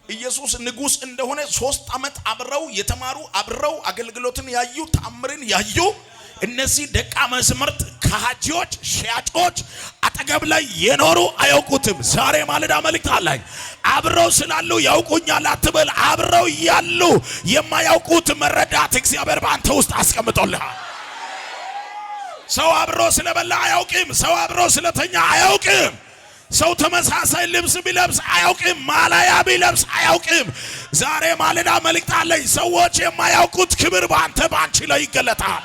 ኢየሱስ ንጉስ እንደሆነ 3 ዓመት አብረው የተማሩ አብረው አገልግሎትን ያዩ ተአምርን ያዩ እነዚህ ደቀ መዛሙርት ካህጂዎች ሻጮች አጠገብ ላይ የኖሩ አያውቁትም። ዛሬ ማለዳ መልእክት አለኝ። አብረው ስላሉ ያውቁኛል አትበል። አብረው ያሉ የማያውቁት መረዳት እግዚአብሔር በአንተ ውስጥ አስቀምጦልሃል። ሰው አብሮ ስለበላ አያውቅም። ሰው አብሮ ስለተኛ አያውቅም። ሰው ተመሳሳይ ልብስ ቢለብስ አያውቅም። ማላያ ቢለብስ አያውቅም። ዛሬ ማለዳ መልእክት አለኝ። ሰዎች የማያውቁት ክብር ባንቺ ላይ ይገለጣል።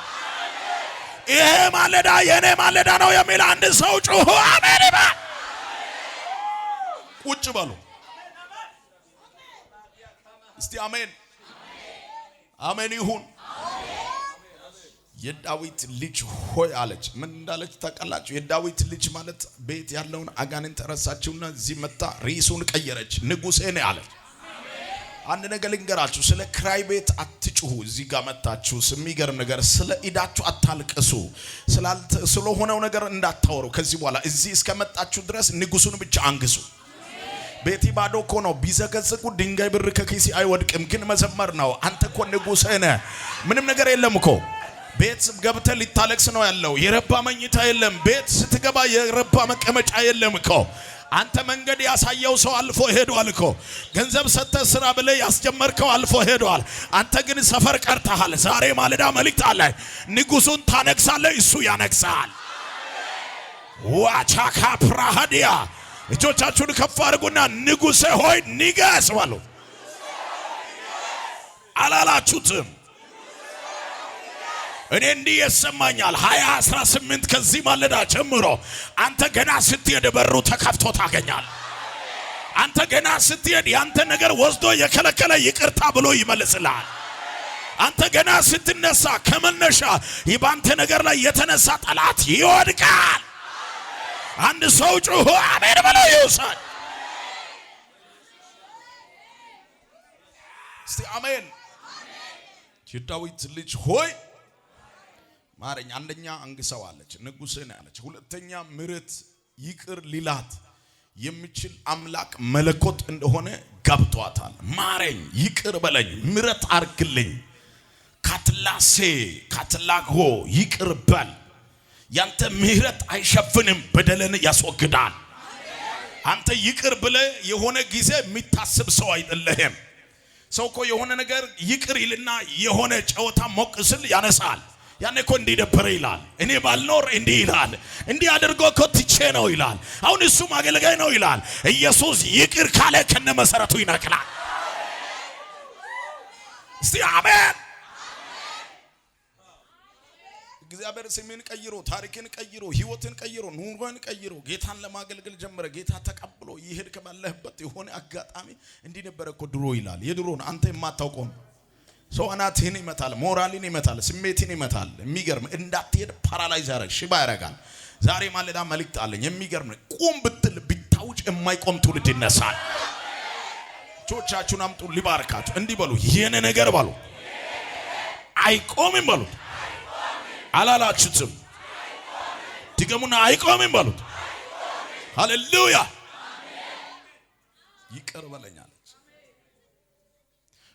ይሄ ማለዳ የኔ ማለዳ ነው የሚል አንድ ሰው ጮሆ አሜን ይበል። ቁጭ በሉ እስቲ አሜን አሜን ይሁን። የዳዊት ልጅ ሆይ አለች። ምን እንዳለች ታውቃላችሁ? የዳዊት ልጅ ማለት ቤት ያለውን አጋንንት ረሳችውና እዚህ መጣ ርዕሱን ቀየረች። ንጉሴ ነኝ አለች። አንድ ነገር ልንገራችሁ፣ ስለ ክራይ ቤት አትጩሁ። እዚህ ጋር መጣችሁ የሚገርም ነገር፣ ስለ ኢዳችሁ አታልቅሱ። ስለሆነው ነገር እንዳታወሩ። ከዚህ በኋላ እዚህ እስከመጣችሁ ድረስ ንጉሱን ብቻ አንግሱ። ቤቲ ባዶ እኮ ነው። ቢዘገዝቁ ድንጋይ ብር ከኪሲ አይወድቅም። ግን መዘመር ነው። አንተ እኮ ንጉሴ ነህ። ምንም ነገር የለም እኮ ቤት ገብተህ ሊታለቅስ ነው ያለው። የረባ መኝታ የለም። ቤት ስትገባ የረባ መቀመጫ የለም እኮ። አንተ መንገድ ያሳየው ሰው አልፎ ሄዷል እኮ። ገንዘብ ሰጥተህ ስራ ብለህ ያስጀመርከው አልፎ ሄዷል። አንተ ግን ሰፈር ቀርተሃል። ዛሬ ማለዳ መልእክት አለ። ንጉሱን ታነግሳለህ፣ እሱ ያነግሳል። ዋቻካ ፕራሃዲያ እጆቻችሁን ከፍ አድርጉና ንጉሴ ሆይ ንገስ በሉ። አላላችሁትም? እኔ እንዲህ ይሰማኛል። 2018 ከዚህ ማለዳ ጀምሮ አንተ ገና ስትሄድ በሩ ተከፍቶ ታገኛል። አንተ ገና ስትሄድ ያንተ ነገር ወስዶ የከለከለ ይቅርታ ብሎ ይመልስልሃል። አንተ ገና ስትነሳ ከመነሻ ይባንተ ነገር ላይ የተነሳ ጠላት ይወድቃል። አንድ ሰው ጮሆ አሜን ብሎ ይውሰድ እስቲ አሜን። የዳዊት ልጅ ሆይ ማረኝ። አንደኛ አንግሰው አለች፣ ንጉሥን አለች። ሁለተኛ ምሕረት ይቅር ሊላት የሚችል አምላክ መለኮት እንደሆነ ገብቷታል። ማረኝ፣ ይቅር በለኝ፣ ምሕረት አርግልኝ፣ ካትላሴ ካትላጎ ይቅር በል። ያንተ ምሕረት አይሸፍንም፣ በደልን ያስወግዳል። አንተ ይቅር ብለ የሆነ ጊዜ የሚታስብ ሰው አይደለህም። ሰው እኮ የሆነ ነገር ይቅር ይልና የሆነ ጨዋታ ሞቅ ስል ያነሳል። ያኔ እኮ እንዲህ ነበረ ይላል፣ እኔ ባልኖር እንዲህ ይላል፣ እንዲህ አድርጎ እኮ ትቼ ነው ይላል። አሁን እሱም አገልጋይ ነው ይላል። ኢየሱስ ይቅር ካለ ከነ መሰረቱ ይነቅላል። እስቲ አሜን። እግዚአብሔር ስምን ቀይሮ ታሪክን ቀይሮ ህይወትን ቀይሮ ኑሮን ቀይሮ ጌታን ለማገልገል ጀመረ። ጌታ ተቀብሎ ይሄድ ከመለህበት የሆነ አጋጣሚ እንዲህ ነበረ እኮ ድሮ ይላል። የድሮን አንተ የማታውቀው ሰው አናትህን ይመታል፣ ሞራልን ይመታል፣ ስሜትን ይመታል። የሚገርም እንዳትሄድ ፓራላይዝ ያደርግ ሽባ ያደርጋል። ዛሬ ማለዳ መልእክት አለኝ። የሚገርም ቁም ብትል ቢታውጭ የማይቆም ትውልድ ይነሳል። ጆቻችሁን አምጡ ሊባርካችሁ። እንዲህ በሉ፣ የኔ ነገር በሉ አይቆምም በሉ። አላላችሁትም? ድገሙና አይቆምም በሉት። ሃሌሉያ። ይቅር በለኝ አለች።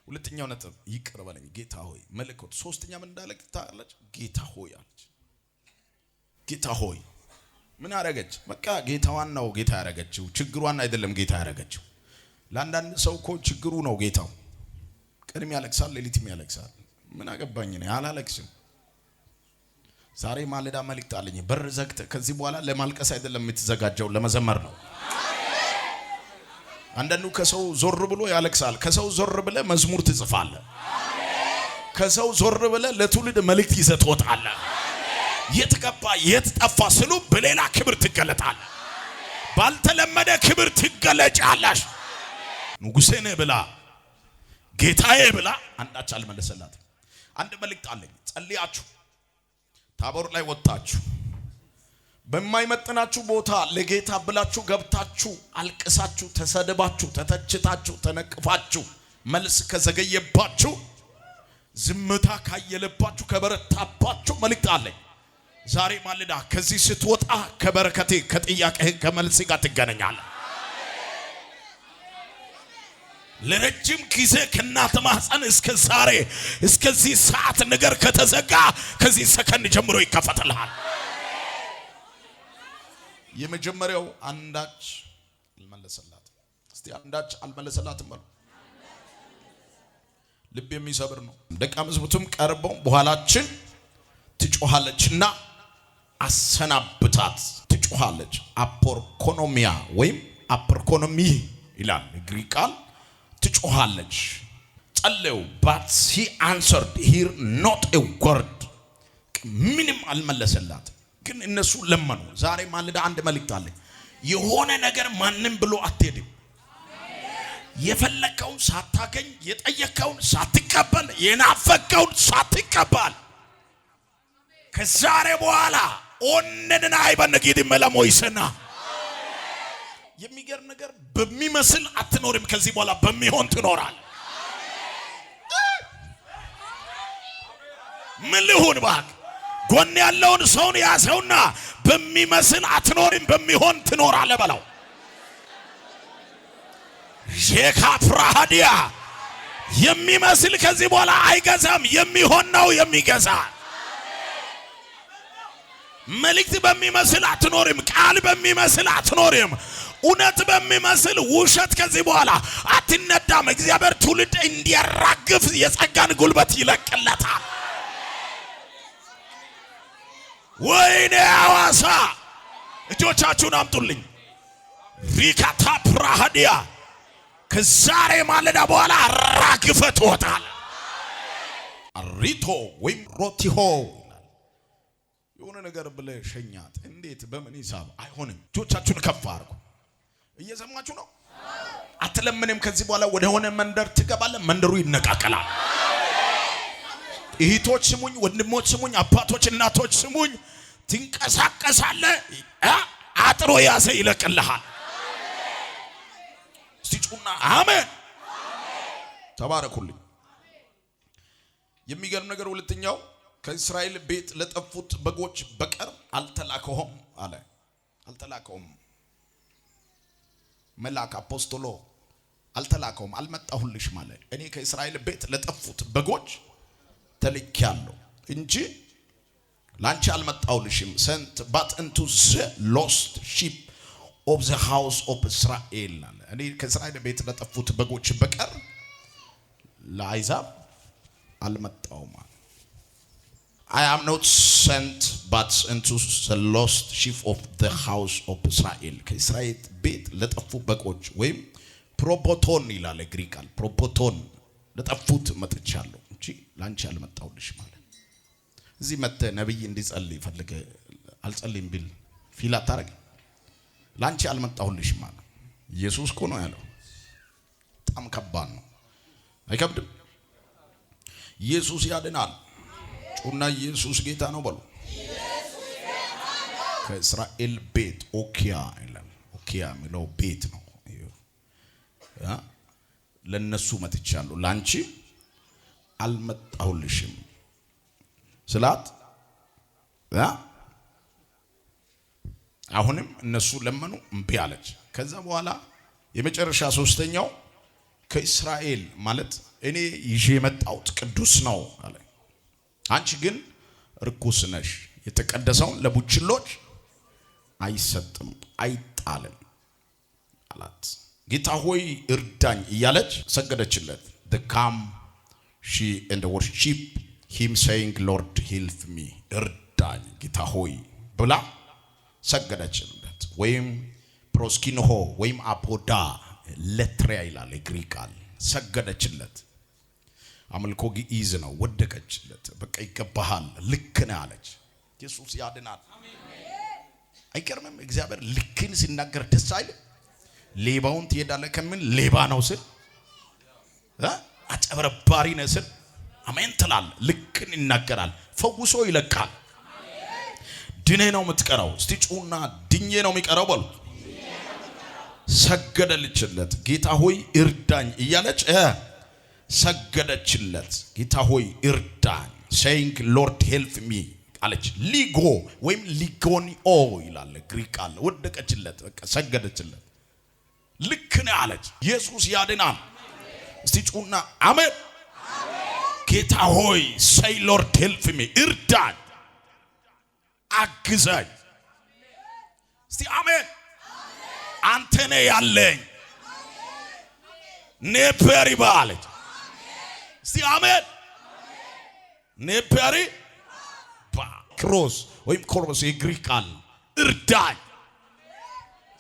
ሁለተኛው ነጥብ ይቅር በለኝ ጌታ ሆይ መለኮት። ሶስተኛ ምን እንዳለች ታለች? ጌታ ሆይ አለች። ጌታ ሆይ ምን አረገች? በቃ ጌታዋን ነው ጌታ ያረገችው፣ ችግሯን አይደለም ጌታ ያረገችው። ለአንዳንድ ሰው እኮ ችግሩ ነው ጌታው። ቀንም ያለቅሳል፣ ሌሊትም ያለቅሳል። ምን አገባኝ ነው አላለቅስም። ዛሬ ማለዳ መልእክት አለኝ። በር ዘግተህ ከዚህ በኋላ ለማልቀስ አይደለም የምትዘጋጀው፣ ለመዘመር ነው። አንዳንዱ ከሰው ዞር ብሎ ያለቅሳል። ከሰው ዞር ብለ መዝሙር ትጽፋለህ። ከሰው ዞር ብለ ለትውልድ መልእክት ይዘህ ትወጣለህ። የት ገባ የት ጠፋ ስሉ በሌላ ክብር ትገለጣለህ። ባልተለመደ ክብር ትገለጫለሽ። ንጉሴ ነህ ብላ ጌታዬ ብላ አንዳች አልመለሰላትም። አንድ መልእክት አለኝ። ጸልያችሁ ታቦር ላይ ወጣችሁ በማይመጥናችሁ ቦታ ለጌታ ብላችሁ ገብታችሁ አልቅሳችሁ ተሰደባችሁ ተተችታችሁ ተነቅፋችሁ መልስ ከዘገየባችሁ ዝምታ ካየለባችሁ ከበረታባችሁ መልእክት አለኝ። ዛሬ ማለዳ ከዚህ ስትወጣ ከበረከቴ ከጥያቄ ከመልስ ጋር ትገናኛለህ። ለረጅም ጊዜ ከእናት ማህፀን እስከ ዛሬ እስከዚህ ሰዓት ነገር ከተዘጋ ከዚህ ሰከንድ ጀምሮ ይከፈትልሃል። የመጀመሪያው አንዳች አልመለሰላትም። እስቲ አንዳች አልመለሰላትም በሉ። ልብ የሚሰብር ነው። ደቀ መዛሙርቱም ቀርበው በኋላችን ትጮሃለችና አሰናብታት። ትጮሃለች አፖርኮኖሚያ ወይም አፖርኮኖሚ ይላል ግሪክ ቃል። ትጮሃለች ጸለዩ but he answered here not a word። ምንም አልመለሰላት። ግን እነሱ ለመኑ። ዛሬ ማለዳ አንድ መልእክት አለ። የሆነ ነገር ማንም ብሎ አትሄድም። የፈለከውን ሳታገኝ የጠየከውን ሳትቀበል የናፈቀውን ሳትቀበል ከዛሬ በኋላ ኦነንና አይበነጊድ መለሞይሰና የሚገርም ነገር በሚመስል አትኖርም። ከዚህ በኋላ በሚሆን ትኖራል። ምን ልሁን ባክ ጎን ያለውን ሰውን ያሰውና በሚመስል አትኖርም በሚሆን ትኖራለህ በለው። የካፍራሃዲያ የሚመስል ከዚህ በኋላ አይገዛም። የሚሆን ነው የሚገዛ። መልእክት በሚመስል አትኖርም። ቃል በሚመስል አትኖርም። እውነት በሚመስል ውሸት ከዚህ በኋላ አትነዳም። እግዚአብሔር ትውልድ እንዲያራግፍ የጸጋን ጉልበት ይለቅለታል። ወይኔ አዋሳ እጆቻችሁን አምጡልኝ። ሪካታ ፕራሃዲያ ከዛሬ ማለዳ በኋላ አራግፈህ ትወጣለህ። አሪቶ ወይም ሮቲሆ የሆነ ነገር ብለህ ሸኛት። እንዴት በምን ሂሳብ አይሆንም። እጆቻችሁን ከፍ አድርጉ። እየሰማችሁ ነው? አትለምንም። ከዚህ በኋላ ወደ ሆነ መንደር ትገባለህ። መንደሩ ይነቃቀላል። እህቶች ስሙኝ፣ ወንድሞች ስሙኝ፣ አባቶች እናቶች ስሙኝ። ትንቀሳቀሳለህ። አጥሮ ያዘ ይለቅልሃል። ሲጩና አሜን ተባረኩልኝ። የሚገርም ነገር ሁለተኛው ከእስራኤል ቤት ለጠፉት በጎች በቀር አልተላከውም አለ። አልተላከውም መልአክ አፖስቶሎ አልተላከውም አልመጣሁልሽ ማለት እኔ ከእስራኤል ቤት ለጠፉት በጎች ተልኬያለሁ እንጂ ላንቺ አልመጣሁልሽም። sent but into the lost sheep of the house of Israel አለ። እኔ ከእስራኤል ቤት ለጠፉት በጎች በቀር ለአሕዛብ አልመጣሁም። I am not sent but into the lost sheep of the house of Israel. ከእስራኤል ቤት ለጠፉ በጎች ወይም ፕሮፖቶን ይላል ግሪካል ፕሮፖቶን ለጠፉት መጥቻለሁ እንጂ ላንቺ አልመጣሁልሽ ማለት እዚህ መተ ነብይ እንዲጸልይ ፈልገ አልጸልይም ቢል ፊል አታረግ ላንቺ አልመጣሁልሽ ማለት ኢየሱስ እኮ ነው ያለው። በጣም ከባድ ነው። አይከብድም? ኢየሱስ ያድናል። ጩና ኢየሱስ ጌታ ነው በሉ። ከእስራኤል ቤት ኦኪያ ይላል። ኦኪያ የሚለው ቤት ነው። ለነሱ መጥቻለሁ ላንቺ አልመጣሁልሽም ስላት አሁንም እነሱ ለመኑ እምቢ አለች። ከዛ በኋላ የመጨረሻ ሶስተኛው ከእስራኤል ማለት እኔ ይዤ የመጣሁት ቅዱስ ነው አለ። አንቺ ግን ርኩስ ነሽ፣ የተቀደሰውን ለቡችሎች አይሰጥም አይጣልም አላት። ጌታ ሆይ እርዳኝ እያለች ሰገደችለት። the come she and worship him saying Lord help me እርዳኝ ጌታ ሆይ ብላ ሰገደችለት። ወይም ፕሮስኪኖሆ ወይም አፖዳ ለትሪያ ይላል ግሪካል ሰገደችለት። አምልኮ ግኢዝ ነው። ወደቀችለት። በቃ ይገባሃል ልክ ነህ አለች። ኢየሱስ ያድናል። አይገርምም? እግዚአብሔር ልክን ሲናገር ደስ አይልም? ሌባውን ትሄዳለህ ከምን ሌባ ነው ስል አጨበረባሪ ነው ስል አሜን ትላለህ። ልክን ይናገራል። ፈውሶ ይለቃል። ድኔ ነው የምትቀረው። እስቲ ጩና ድኜ ነው የሚቀረው በሉ። ሰገደልችለት። ጌታ ሆይ እርዳኝ እያለች ሰገደችለት። ጌታ ሆይ እርዳኝ saying Lord help me አለች። ሊጎ ወይም ሊጎኒኦ ይላል ግሪክ ቃል። ወደቀችለት። በቃ ሰገደችለት። ልክ ነህ አለች። ኢየሱስ ያድናል። እስቲ ጩና አሜን። ጌታ ሆይ say Lord help me እርዳኝ አግዘኝ። እስቲ አሜን። አንተ ነህ ያለኝ ኔፐሪ ባለች። እስቲ አሜን። ኔፐሪ ክሮስ ወይም ኮርስ የግሪክ ቃል እርዳኝ።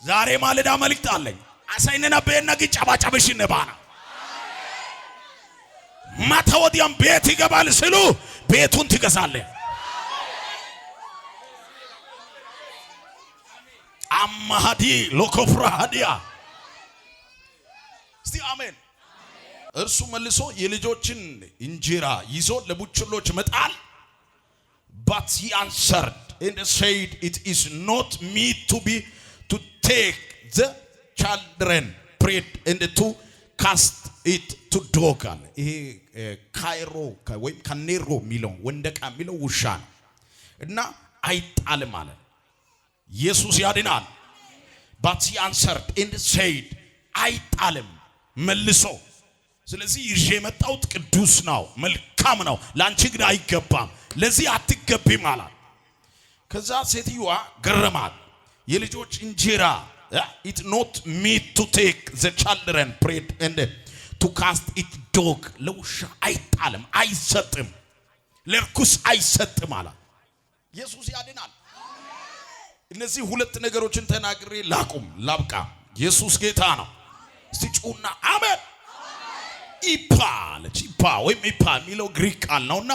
ዛሬ ማለዳ መልእክት አለኝ። አሳይነና በእናጊ ጫባጫበሽ ነባና ማታወዲያም ቤት ይገባል ስሉ ቤቱን ትገዛለህ። አማሃዲ ሎኮፍራሃዲያ እስቲ አሜን። እርሱ መልሶ የልጆችን እንጀራ ይዞ ለቡችሎች መጣል but he answered and said it is not meet to be to take the children bread and to cast it to dog. ይሄ ካይሮ ወይም ካኔሮ ሚለው ወንደቃ ሚለው ውሻ ነው እና አይጣልም ማለት ኢየሱስ ያድናል። but he answered and said አይጣልም መልሶ። ስለዚህ ይዤ የመጣሁት ቅዱስ ነው መልካም ነው ላንቺ ግን አይገባም ለዚህ አትገቢም አላት። ከዛ ሴትዮዋ ገረማት። የልጆች እንጀራ it not meet to take the children bread and to cast it dog ለውሻ አይጣልም አይሰጥም ለርኩስ አይሰጥም አላት። ኢየሱስ ያድናል። እነዚህ ሁለት ነገሮችን ተናግሬ ላብቃ። ኢየሱስ ጌታ ነው። እስቲ ጩና አሜን። ኢፓ አለች። ኢፓ ወይም ኢፓ የሚለው ግሪክ ቃል ነውና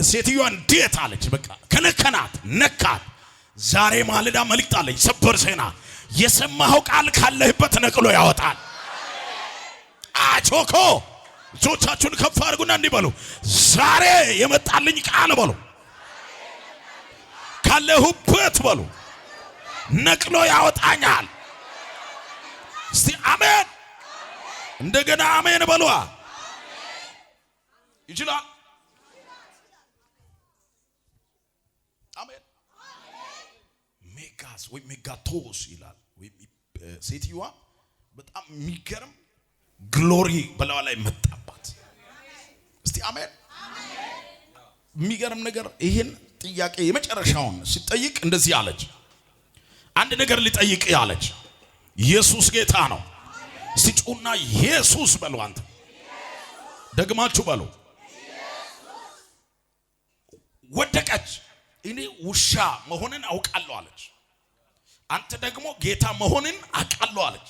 ሴትዮዋ እንዴት አለች። በቃ ከነከናት ነካት። ዛሬ ማለዳ መልእክት አለኝ። ሰበር ዜና የሰማኸው ቃል ካለህበት ነቅሎ ያወጣል። አቾኮ ጆቻችሁን ከፍ አድርጉና እንዲህ በሉ። ዛሬ የመጣልኝ ቃል በሉ ካለሁበት በሉ ነቅሎ ያወጣኛል። እስቲ አሜን። እንደገና አሜን በሉ። ይችላል። ሜጋስ ወይ ሜጋቶስ ይላል። ወይ ሴትዮዋ በጣም የሚገርም ግሎሪ በላዋ ላይ መጣባት። እስቲ አሜን። የሚገርም ነገር። ይሄን ጥያቄ የመጨረሻውን ሲጠይቅ እንደዚህ አለች። አንድ ነገር ሊጠይቅ ያለች ኢየሱስ ጌታ ነው። እስቲ ጩና ኢየሱስ በሉ። አንተ ደግማችሁ በሉ። ወደቀች። እኔ ውሻ መሆንን አውቃለሁ አለች። አንተ ደግሞ ጌታ መሆንን አውቃለሁ አለች።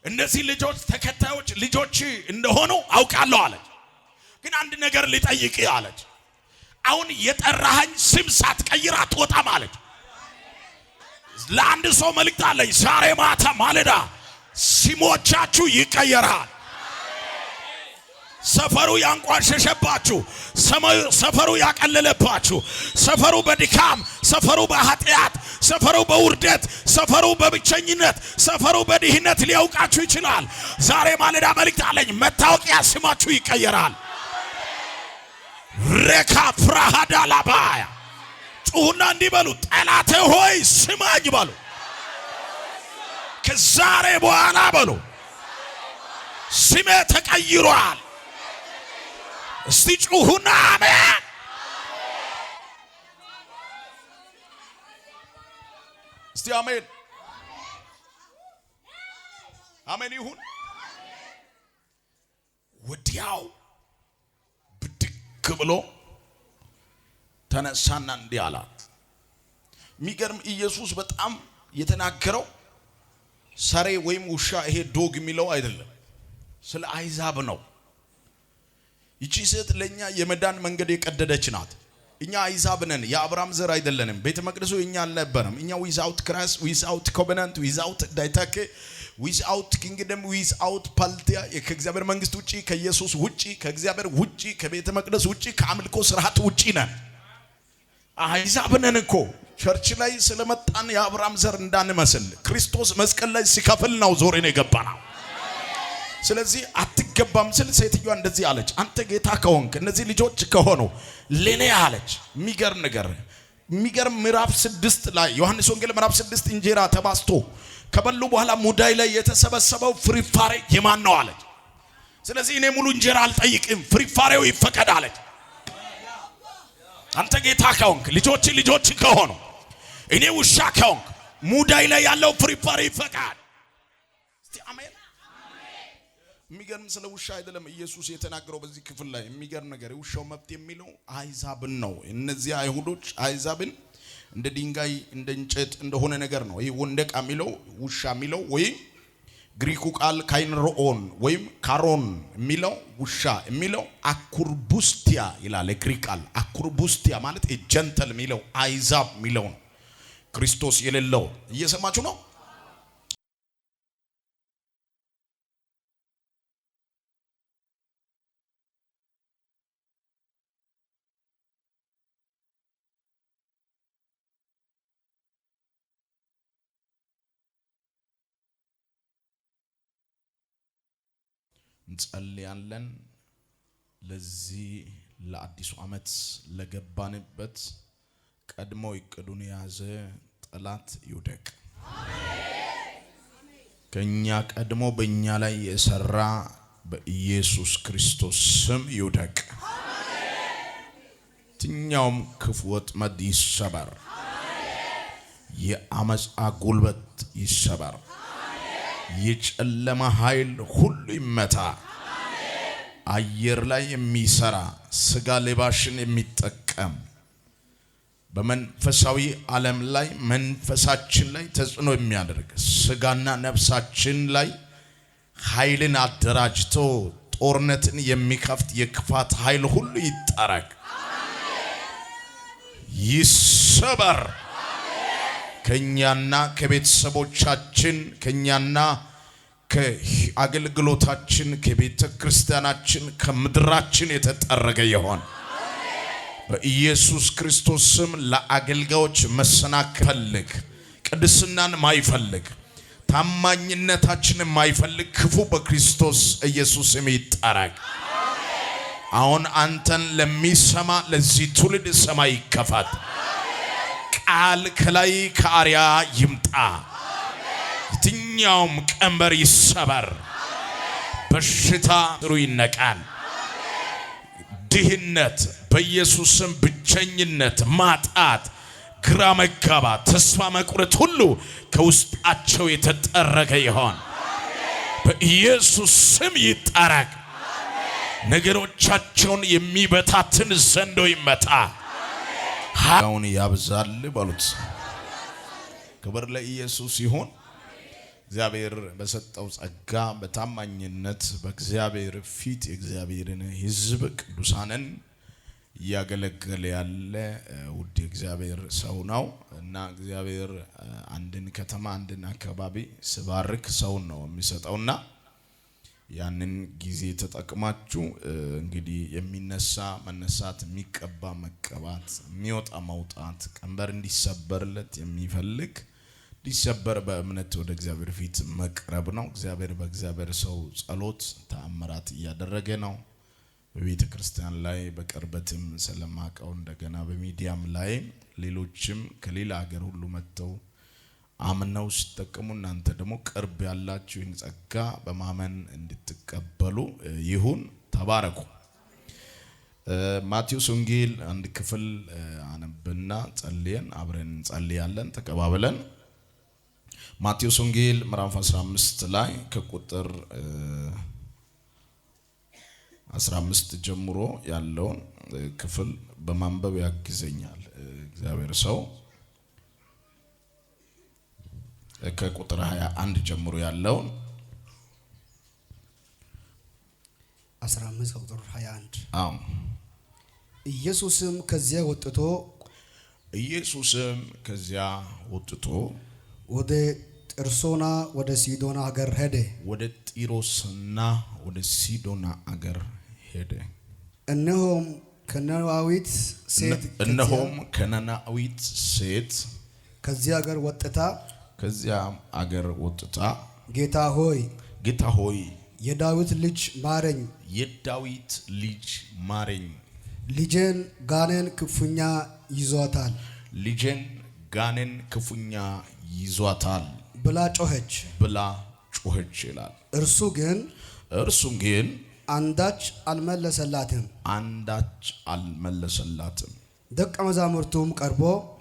እነዚህ ልጆች ተከታዮች ልጆች እንደሆኑ አውቃለሁ አለች። ግን አንድ ነገር ሊጠይቅ አለች። አሁን የጠራኸኝ ስም ሳትቀይር አትወጣም አለች። ለአንድ ሰው መልእክት አለኝ። ዛሬ ማታ ማለዳ ስሞቻችሁ ይቀየራል። ሰፈሩ ያንቋሸሸባችሁ፣ ሰፈሩ ያቀለለባችሁ፣ ሰፈሩ በድካም፣ ሰፈሩ በኃጢአት፣ ሰፈሩ በውርደት፣ ሰፈሩ በብቸኝነት፣ ሰፈሩ በድህነት ሊያውቃችሁ ይችላል። ዛሬ ማለዳ መልእክት አለኝ። መታወቂያ ስማችሁ ይቀየራል። ረካ ፍራሃዳ ላባያ ጩሁና እንዲህ በሉ። ጠላቴ ሆይ ስማኝ በሉ። ከዛሬ በኋላ በሉ ስሜ ተቀይሯል። እስቲ ጩሁና አሜን። እስቲ አሜን አሜን ይሁን። ወዲያው ብድግ ብሎ ተነሳና እንዲህ አላት። የሚገርም ኢየሱስ በጣም የተናገረው ሰሬ ወይም ውሻ ይሄ ዶግ የሚለው አይደለም፣ ስለ አይዛብ ነው። ይቺ ሴት ለኛ የመዳን መንገድ የቀደደች ናት። እኛ አይዛብ ነን፣ የአብርሃም ዘር አይደለንም። ቤተ መቅደሱ እኛ አልነበረም። እኛ ዊዛውት ክራይስት፣ ዊዛውት ኮቨናንት፣ ዊዛውት ዳይታኬ፣ ዊዛውት ኪንግደም፣ ዊዛውት ፓልቲያ፣ ከእግዚአብሔር መንግስት ውጪ፣ ከኢየሱስ ውጪ፣ ከእግዚአብሔር ውጪ፣ ከቤተ መቅደስ ውጪ፣ ከአምልኮ ስርዓት ውጪ ነን። አይዛብ ነን እኮ። ቸርች ላይ ስለመጣን የአብርሃም ዘር እንዳንመስል ክርስቶስ መስቀል ላይ ሲከፍል ነው ዞሬን የገባናው። ስለዚህ አትገባም ስል ሴትዮዋ እንደዚህ አለች። አንተ ጌታ ከሆንክ እነዚህ ልጆች ከሆኑ ለኔ አለች። የሚገርም ነገር፣ የሚገርም ምዕራፍ 6 ላይ ዮሐንስ ወንጌል ምዕራፍ 6 እንጀራ ተባስቶ ከበሉ በኋላ ሙዳይ ላይ የተሰበሰበው ፍሪፋሬ የማን ነው አለች። ስለዚህ እኔ ሙሉ እንጀራ አልጠይቅም፣ ፍሪፋሬው ይፈቀድ አለች። አንተ ጌታ ከሆንክ ልጆች ከሆኑ እኔ ውሻ ከሆንክ ሙዳይ ላይ ያለው ፍሪፋሬ ይፈቀድ። እስቲ አሜን። የሚገርም ስለ ውሻ አይደለም ኢየሱስ የተናገረው በዚህ ክፍል ላይ። የሚገርም ነገር የውሻው መብት የሚለው አይዛብን ነው። እነዚህ አይሁዶች አይዛብን እንደ ድንጋይ እንደ እንጨት እንደሆነ ነገር ነው። ይሄ ወንደቃ የሚለው ውሻ የሚለው ወይ ግሪኩ ቃል ካይንሮኦን ወይም ካሮን የሚለው ውሻ የሚለው አኩርቡስቲያ ይላል። ግሪክ ቃል አኩርቡስቲያ ማለት ጀንተል የሚለው አይዛብ የሚለው ነው። ክርስቶስ የሌለው እየሰማችሁ ነው። እንጸልያለን። ለዚህ ለአዲሱ ዓመት ለገባንበት ቀድሞ እቅዱን የያዘ ጠላት ይውደቅ። ከኛ ቀድሞ በእኛ ላይ የሰራ በኢየሱስ ክርስቶስ ስም ይውደቅ። የትኛውም ክፉ ወጥመድ ይሰበር። የአመፃ ጉልበት ይሰበር። የጨለማ ኃይል ሁሉ ይመታ። አየር ላይ የሚሰራ ስጋ ለባሽን የሚጠቀም በመንፈሳዊ ዓለም ላይ መንፈሳችን ላይ ተጽዕኖ የሚያደርግ ስጋና ነፍሳችን ላይ ኃይልን አደራጅቶ ጦርነትን የሚከፍት የክፋት ኃይል ሁሉ ይጠረግ፣ ይሰበር። ከኛና ከቤተሰቦቻችን ከኛና ከአገልግሎታችን ከቤተ ክርስቲያናችን ከምድራችን የተጠረገ ይሆን በኢየሱስ ክርስቶስ ስም። ለአገልጋዮች መሰናከል ቅድስናን ማይፈልግ ታማኝነታችን ማይፈልግ ክፉ በክርስቶስ ኢየሱስ ስም ይጠረግ። አሁን አንተን ለሚሰማ ለዚህ ትውልድ ሰማይ ይከፈት። ቃል ከላይ ከአርያ ይምጣ። የትኛውም ቀንበር ይሰበር። በሽታ ጥሩ ይነቃል። ድህነት በኢየሱስም ብቸኝነት፣ ማጣት፣ ግራ መጋባት፣ ተስፋ መቁረጥ ሁሉ ከውስጣቸው የተጠረገ ይሆን በኢየሱስ ስም ይጠረግ። ነገሮቻቸውን የሚበታትን ዘንዶ ይመታ። ሀውን ያብዛል በሉት። ክብር ለኢየሱስ ይሁን። እግዚአብሔር በሰጠው ጸጋ በታማኝነት በእግዚአብሔር ፊት የእግዚአብሔርን ሕዝብ ቅዱሳንን እያገለገለ ያለ ውድ እግዚአብሔር ሰው ነው እና እግዚአብሔር አንድን ከተማ አንድን አካባቢ ሲባርክ ሰውን ነው የሚሰጠውና ያንን ጊዜ ተጠቅማችሁ እንግዲህ የሚነሳ መነሳት፣ የሚቀባ መቀባት፣ የሚወጣ መውጣት፣ ቀንበር እንዲሰበርለት የሚፈልግ ሊሰበር በእምነት ወደ እግዚአብሔር ፊት መቅረብ ነው። እግዚአብሔር በእግዚአብሔር ሰው ጸሎት ተአምራት እያደረገ ነው። በቤተ ክርስቲያን ላይ በቅርበትም ስለማቀው እንደገና በሚዲያም ላይ ሌሎችም ከሌላ ሀገር ሁሉ መጥተው አምነው ሲጠቀሙ እናንተ ደግሞ ቅርብ ያላችሁ ይህን ጸጋ በማመን እንድትቀበሉ ይሁን። ተባረኩ። ማቴዎስ ወንጌል አንድ ክፍል አነብና ጸልየን አብረን እንጸልያለን ተቀባብለን። ማቴዎስ ወንጌል ምዕራፍ 15 ላይ ከቁጥር 15 ጀምሮ ያለውን ክፍል በማንበብ ያግዘኛል እግዚአብሔር ሰው። ከቁጥር 21 ጀምሮ ያለውን 15 ቁጥር 21 አዎ። ኢየሱስም ከዚያ ወጥቶ ወደ ጢሮስና ወደ ሲዶና ሀገር ሄደ። ወደ ጢሮስና ወደ ሲዶና ሀገር ሄደ። እነሆም ከነናዊት ሴት ከዚያ ሀገር ወጥታ ጌታ ሆይ የዳዊት ልጅ ማረኝ፣ ልጄን ጋኔን ክፉኛ ይዟታል ብላ ጮኸች ይላል። እርሱም ግን አንዳች አልመለሰላትም።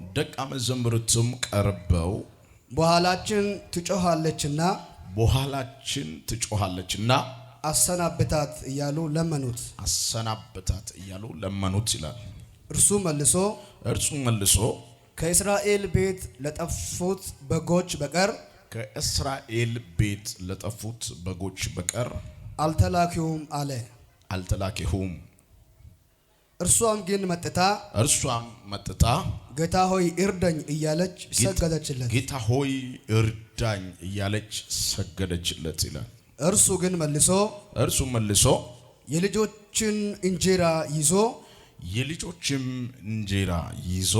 ደቀ መዛሙርቱም ቀርበው በኋላችን ትጮኻለችና አሰናብታት እያሉ ለመኑት ይላል። እርሱ መልሶ ከእስራኤል ቤት ለጠፉት በጎች በቀር አልተላክሁም። እርሷም መጥታ ጌታ ሆይ እርዳኝ እያለች ሰገደችለት ይላል። እርሱ ግን መልሶ የልጆችን እንጀራ ይዞ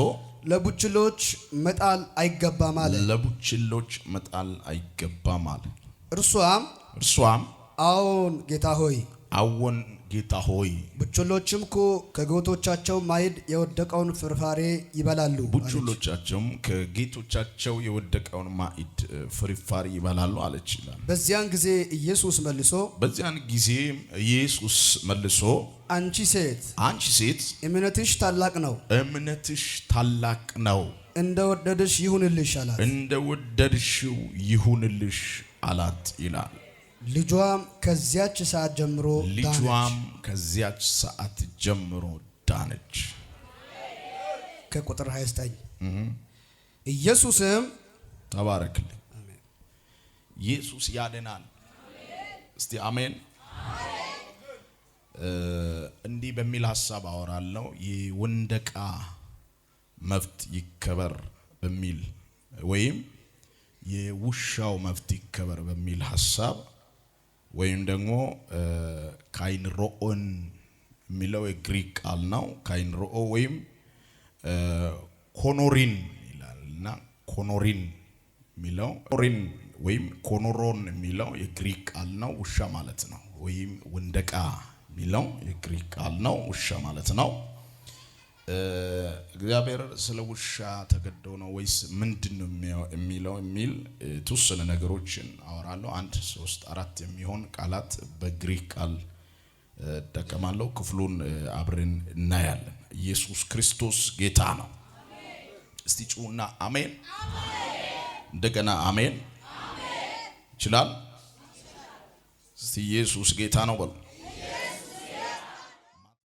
ለቡችሎች መጣል አይገባም አለ። እርሷም አዎን ጌታ ሆይ ቡችሎችም እኮ ከጌቶቻቸው ማዕድ የወደቀውን ፍርፋሪ ይበላሉ አለች ይላል። በዚያን ጊዜ ኢየሱስ መልሶ አንቺ ሴት እምነትሽ ታላቅ ነው፣ እንደወደድሽ ይሁንልሽ አላት ይላል። ልጇም ከዚያች ሰዓት ጀምሮ ዳነች። ከቁጥር 29 ኢየሱስም ተባረክልኝ። ኢየሱስ ያድናል። እስቲ አሜን። እንዲህ በሚል ሐሳብ አወራለሁ። የወንደቃ መብት ይከበር በሚል ወይም የውሻው መብት ይከበር በሚል ሐሳብ ወይም ደግሞ ካይንሮኦን የሚለው የግሪክ ቃል ነው። ካይንሮኦ ወይም ኮኖሪን ይላልና ኮኖሪን የሚለው ወይም ኮኖሮን የሚለው የግሪክ ቃል ነው። ውሻ ማለት ነው። ወይም ወንደቃ የሚለው የግሪክ ቃል ነው። ውሻ ማለት ነው። እግዚአብሔር ስለ ውሻ ተገዶ ነው ወይስ ምንድነው የሚለው የተወሰነ ነገሮችን አወራለሁ። 1 3 4 የሚሆን ቃላት በግሪክ ቃል ተቀማለው ክፍሉን አብረን እናያለን። ኢየሱስ ክርስቶስ ጌታ ነው። እስቲ ጩና አሜን። እንደገና አሜን። ይችላል። እስቲ ኢየሱስ ጌታ ነው በሉ።